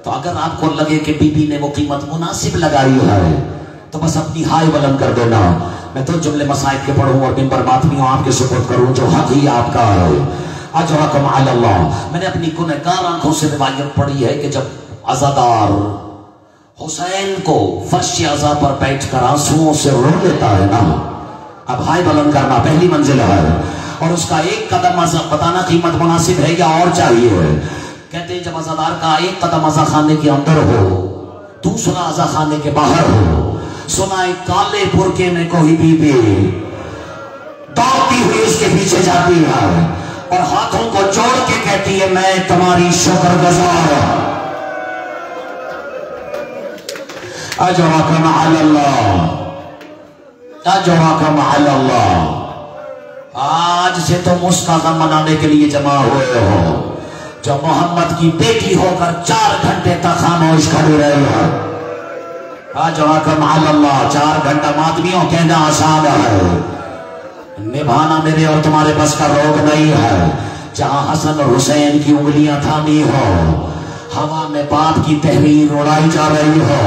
تو اگر آپ کو لگے کہ بی بی نے وہ قیمت مناسب لگائی ہے تو بس اپنی ہائے بلند کر دینا. میں تو جملے مسائب کے پڑھوں اور منبر ماتمیوں آپ کے سپرد کروں جو حق ہی آپ کا ہے. اجرکم علی اللہ. میں نے اپنی گنہگار آنکھوں سے روایت پڑھی ہے کہ جب عزادار حسین کو فرش عزا پر بیٹھ کر آنسوؤں سے رو لیتا ہے نا، اب ہائے بلند کرنا پہلی منزل ہے، اور اس کا ایک قدم عزا بتانا قیمت مناسب ہے یا اور چاہیے. کہتے ہیں جب عزادار کا ایک قدم عزا خانے کے اندر ہو، دوسرا عزا خانے کے باہر ہو، سنا ایک کالے برقعے میں کوئی بی بی دوڑتی ہوئی اس کے پیچھے جاتی ہے اور ہاتھوں کو جوڑ کے کہتی ہے میں تمہاری شکر گزار ہوں. اجرکم علی اللہ، اجرکم علی اللہ. آج سے تم اس کا غم منانے کے لیے جمع ہوئے ہو جو محمد کی بیٹی ہو کر 4 گھنٹے تک خاموش کھڑی رہی ہے. اجرکم علی اللہ. 4 گھنٹہ ماتمیوں کہنا آسان ہے، نبھانا میرے اور تمہارے بس کا روگ نہیں ہے. جہاں حسن اور حسین کی انگلیاں تھامی ہو، ہوا میں باپ کی تحریر اڑائی جا رہی ہو،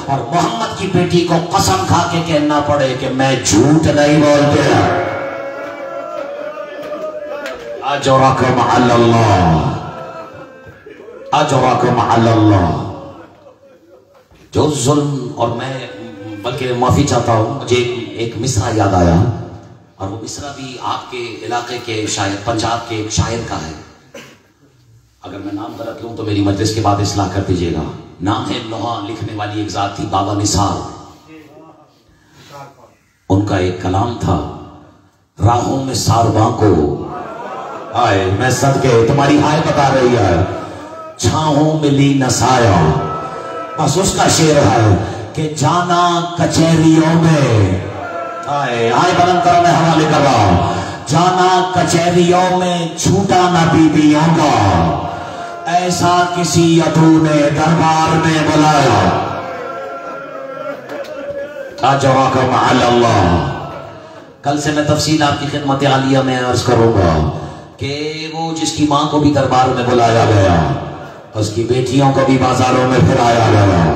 اور محمد کی بیٹی کو قسم کھا کے کہنا پڑے کہ میں جھوٹ نہیں بولتے. اجرکم علی اللہ، اجرکم علی اللہ. جو ظلم، اور میں بلکہ معافی چاہتا ہوں، مجھے ایک مصرع یاد آیا، اور وہ مصرع بھی آپ کے علاقے کے شاعر، پنجاب کے ایک شاعر کا ہے. اگر میں نام غلط لوں تو میری مجلس کے بعد اصلاح کر دیجیے گا. نام ہے لوہا. لکھنے والی ایک ذات تھی بابا نثار. ان کا ایک کلام تھا، راہوں میں سارواں کو آئے میں صدقے. تمہاری ہائے بتا رہی ہے، چھاؤں ملی نہ سایہ. بس اس کا شعر ہے کہ جانا کچہریوں میں، آئے بلند کرو، میں حوالے کر رہا ہوں. جانا کچہریوں میں چھوٹا نہ بیویوں کا، ایسا کسی عدو نے دربار میں بلایا. اجرکم علی اللہ. کل سے میں تفصیل آپ کی خدمت عالیہ میں عرض کروں گا کہ وہ جس کی ماں کو بھی دربار میں بلایا گیا، اس کی بیٹیوں کو بھی بازاروں میں پھرایا گیا.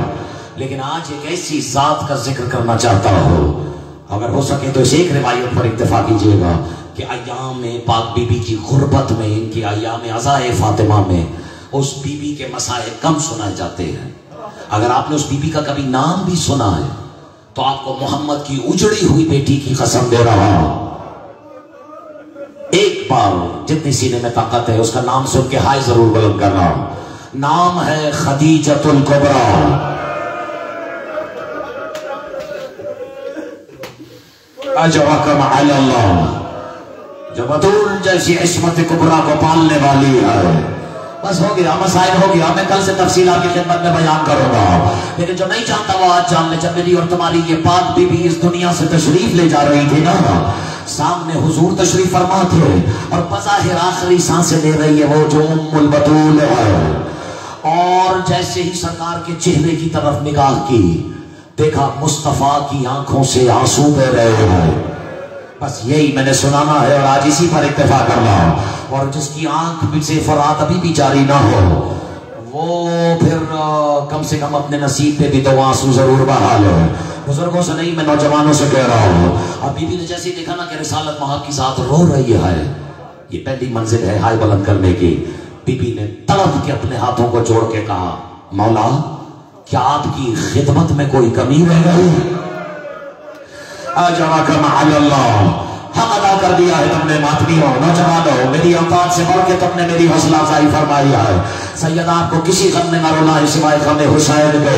لیکن آج ایک ایسی ذات کا ذکر کرنا چاہتا ہوں، اگر ہو سکے تو اس ایک روایت پر اکتفا کیجئے گا کہ ایام پاک بی بی کی غربت میں، ان کی ایام عزائے فاطمہ میں اس بی بی کے مسائل کم سنائے جاتے ہیں. اگر آپ نے اس بی بی کا کبھی نام بھی سنا ہے تو آپ کو محمد کی اجڑی ہوئی بیٹی کی قسم دے رہا ہوں، ایک بار جتنی سینے میں طاقت ہے اس کا نام سن کے ہائے ضرور بلند کرنا. نام ہے خدیجۃ الکبریٰ. اجرکم علی اللہ. جو بطول جیسی عصمت کبریٰ کو پالنے والی ہے. بس ہو گیا، مسائل ہو گیا، میں کل سے تفصیل آپ کی خدمت میں بیان کروں گا. لیکن جو نہیں چاہتا وہ آج جان لے، جب میری اور تمہاری یہ پاک بی بی اس دنیا سے تشریف لے جا رہی تھی نا، سامنے حضور تشریف فرما تھے، اور بظاہر آخری سانسیں لے رہی ہے وہ جو ام البطول ہے. اور جیسے ہی سرکار کے چہرے کی طرف نگاہ کی، دیکھا مصطفیٰ کی آنکھوں سے آنسو بہ رہے ہیں. بس یہی میں نے سنانا ہے اور آج اسی پر اکتفا کرنا. اور جس کی آنکھ بھی سے فرات ابھی بھی جاری نہ ہو، وہ پھر کم سے کم اپنے نصیب پہ بھی دو آنسو ضرور بہا لے. بزرگوں سے نہیں، میں نوجوانوں سے کہہ رہا ہوں. اب بی بی نے جیسے دیکھا نا کہ رسالت ماں کی ذات رو رہی ہے، یہ پہلی منزل ہے ہائے بلند کرنے کی. بی بی نے تڑپ کے اپنے ہاتھوں کو جوڑ کے کہا، مولا کیا آپ کی خدمت میں کوئی کمی رہ گئی؟ اجرکم علی اللہ. حق ادا کر دیا ہے تم نے ماتمیوں، نوجوانوں، میری اوقات سے بڑھ کے تم نے میری حوصلہ افزائی فرمائی ہے. سیدہ آپ کو کسی غم میں نہ رونا ہے سوائے غم حسین کے.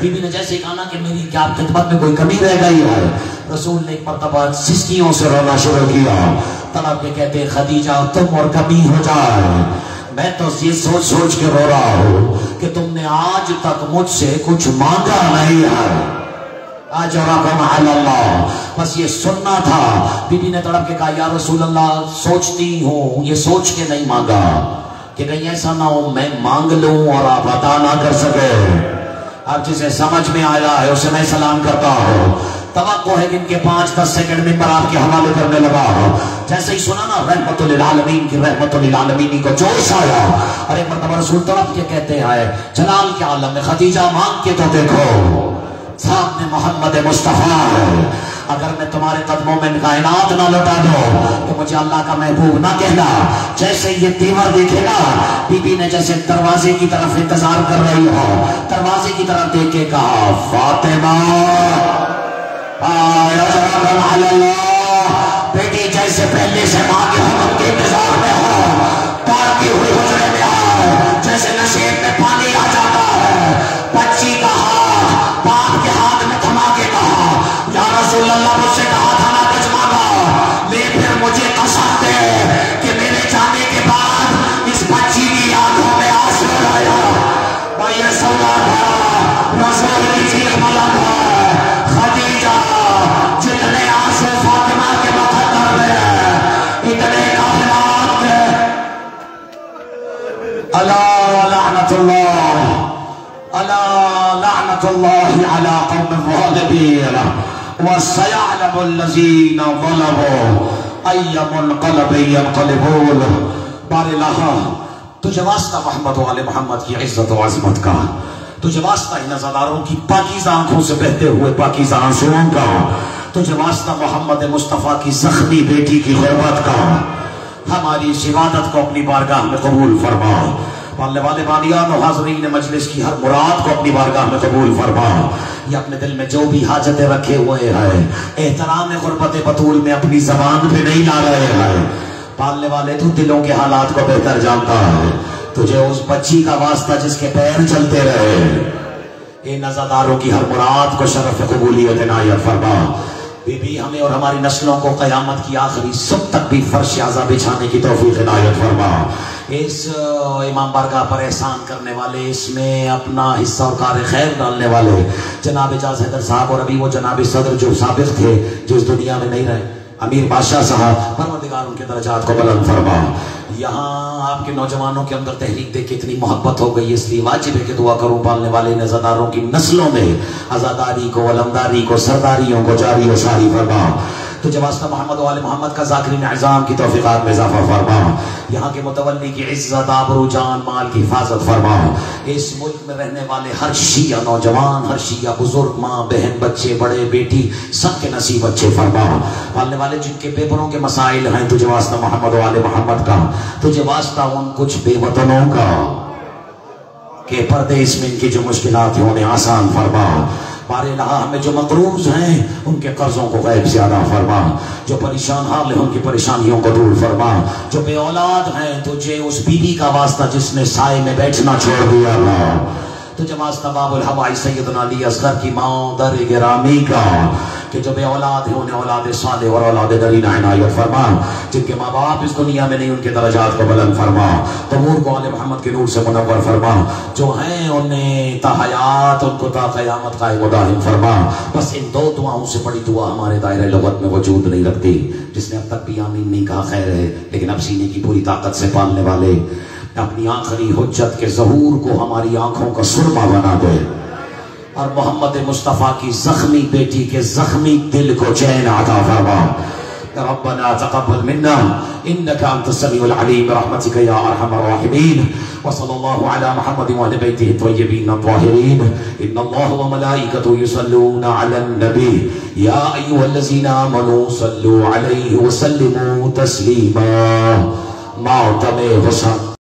بی بی نے جیسے کہا نا کہ میری کیا خدمت میں کوئی کمی رہ گئی ہے، رسول نے ایک مرتبہ سسکیوں سے رونا شروع کیا. تڑپ کے کہتے خدیجہ تم اور کمی ہو جائے، میں تو یہ سوچ سوچ کے رو رہا ہوں کہ تم نے آج تک مجھ سے کچھ مانگا نہیں ہے. اجرکم علی اللہ. بس یہ سننا تھا. بی بی نے تڑپ کے کہا یا رسول اللہ سوچتی ہوں، یہ سوچ کے نہیں مانگا کہ کہیں ایسا نہ ہو میں مانگ لوں اور آپ عطا نہ کر سکے. اب جسے سمجھ میں آیا ہے اسے میں سلام کرتا ہوں. توقع ہے کہ ان کے 5-10 سیکنڈ میں پر آپ کے حوالے کرنے لگا. جیسے ہی سنا نا رحمت للعالمین کی رحمت للعالمین کو جوش آیا. ارے مرتبہ رسول طرف کے کہتے ہیں جلال کے عالم میں خدیجہ مانگ کے تو دیکھو. سامنے محمد مصطفیٰ ہے. اگر میں تمہارے قدموں میں کائنات نہ لوٹا دو تو مجھے اللہ کا محبوب نہ کہنا. جیسے یہ دیور دیکھے نا، بی بی نے جیسے دروازے کی طرف انتظار کر رہی ہو، دروازے کی طرف دیکھ کے کہا فاطمہ بیٹی جیسے پہلے سے ماں کے حکم کے انتظار میں ہو، پاکی ہوئی حجرے میں آؤ. جیسے نشیب میں پانی آ جاتا ہے، بچی کا ہاتھ باپ کے ہاتھ میں تھما کے کہا یا رسول اللہ مجھ سے کہا تھا نہ کچھ مانگا، لے پھر مجھے قسم دے کہ میرے جانے کے بعد اس بچی کی آنکھوں میں آنسو آیا. بھائی سودا تھا رسول کی چیخ بلند ہے، خدیجہ جتنے آنسو فاطمہ کے مقدر میں اتنے کافرات کے اللہ لعنت اللہ اللہ لعنت اللہ علی قوم الظالمین وسيعلم الذين ظلموا أي منقلب ينقلبون. بار الہ تجھے واسطہ محمد و آل محمد کی عزت و عظمت کا، تجھے واسطہ ان نظاروں کی پاکیزہ آنکھوں سے بہتے ہوئے پاکیزہ آنسوؤں کا، تجھے واسطہ محمد مصطفیٰ کی زخمی بیٹی کی غربت کا. ہماری اس عبادت کو اپنی بارگاہ میں قبول فرما. پالنے والے بانیان و حاضرین مجلس کی ہر مراد کو اپنی بارگاہ میں قبول فرما. یہ اپنے دل میں جو بھی حاجتیں رکھے ہوئے ہیں احترام غربت بطول میں اپنی زبان پہ نہیں لا رہے ہیں. پالنے والے تو دلوں کے حالات کو بہتر جانتا ہے. تجھے اس بچی کا واسطہ جس کے پیر چلتے رہے ان نظرداروں کی ہر مراد کو شرف قبولیت عنایت فرما. بی بی ہمیں اور ہماری نسلوں کو قیامت کی آخری سب تک بھی فرش اعضا بچھانے کی توفیق عنایت فرما. اس امام بارگاہ پر احسان کرنے والے، اس میں اپنا حصہ اور کار خیر ڈالنے والے جناب اعجاز حیدر صاحب اور ابھی وہ جناب صدر جو سابق تھے جو اس دنیا میں نہیں رہے، امیر بادشاہ صاحب، پروردگار ان کے درجات کو بلند فرما. یہاں آپ کے نوجوانوں کے اندر تحریک دیکھ کے اتنی محبت ہو گئی، اس لیے واجب ہے کہ دعا کروں پالنے والے نظرداروں کی نسلوں میں عزاداری کو، علمداری کو، سرداریوں کو جاری و ساری فرما. تجھے واسطہ محمد و آل محمد کا ذاکرین اعظام کی توفیقات میں اضافہ فرما. یہاں کے متولی کی عزت، آبرو، جان مال کی حفاظت فرما. اس ملک میں رہنے والے ہر شیعہ نوجوان، ہر شیعہ بزرگ، ماں بہن، بچے بڑے، بیٹی، سب کے نصیب اچھے فرما. پالنے والے جن کے بے پروں کے مسائل ہیں، تجھے واسطہ محمد و آل محمد کا، تجھے واسطہ ان کچھ بے وطنوں کا کہ پردے اس میں ان کی جو مشکلات ہیں انہیں آسان فرما. بار الہ ہمیں جو مقروض ہیں ان کے قرضوں کو غیب سے ادا فرما. جو پریشان حال ہیں ان کی پریشانیوں کو دور فرما. جو بے اولاد ہیں تجھے اس بیوی کا واسطہ جس نے سائے میں بیٹھنا چھوڑ دیا اللہ. تجھے واسطہ باب الہوائی سیدنا علی اصغر کی ماں در گرامی کا کہ جو بے اولاد ہیں انہیں اولاد صالح اور اولاد درینہ عنایت فرما. جن کے ماں باپ اس دنیا میں نہیں ان کے درجات کو بلند فرما. تمور کو آل محمد کے نور سے منور فرما. جو ہیں انہیں تا حیات ان کو تا قیامت قائم و دائم فرما. بس ان دو دعاؤں سے بڑی دعا ہمارے دائرہ لغت میں وجود نہیں رکھتی. جس نے اب تک بھی آمین نہیں کہا خیر ہے، لیکن اب سینے کی پوری طاقت سے پالنے والے اپنی آخری حجت کے ظہور کو ہماری آنکھوں کا سرما بنا دے اور محمد مصطفیٰ کی زخمی بیٹی کے زخمی دل کو چین عطا فرما. ربنا تقبل منا انك انت السميع العليم برحمتك يا ارحم الراحمين. وصلى الله على محمد وعلى بيته الطيبين الطاهرين. ان الله وملائكته يصلون على النبي يا ايها الذين امنوا صلوا عليه وسلموا تسليما. ماتم حسن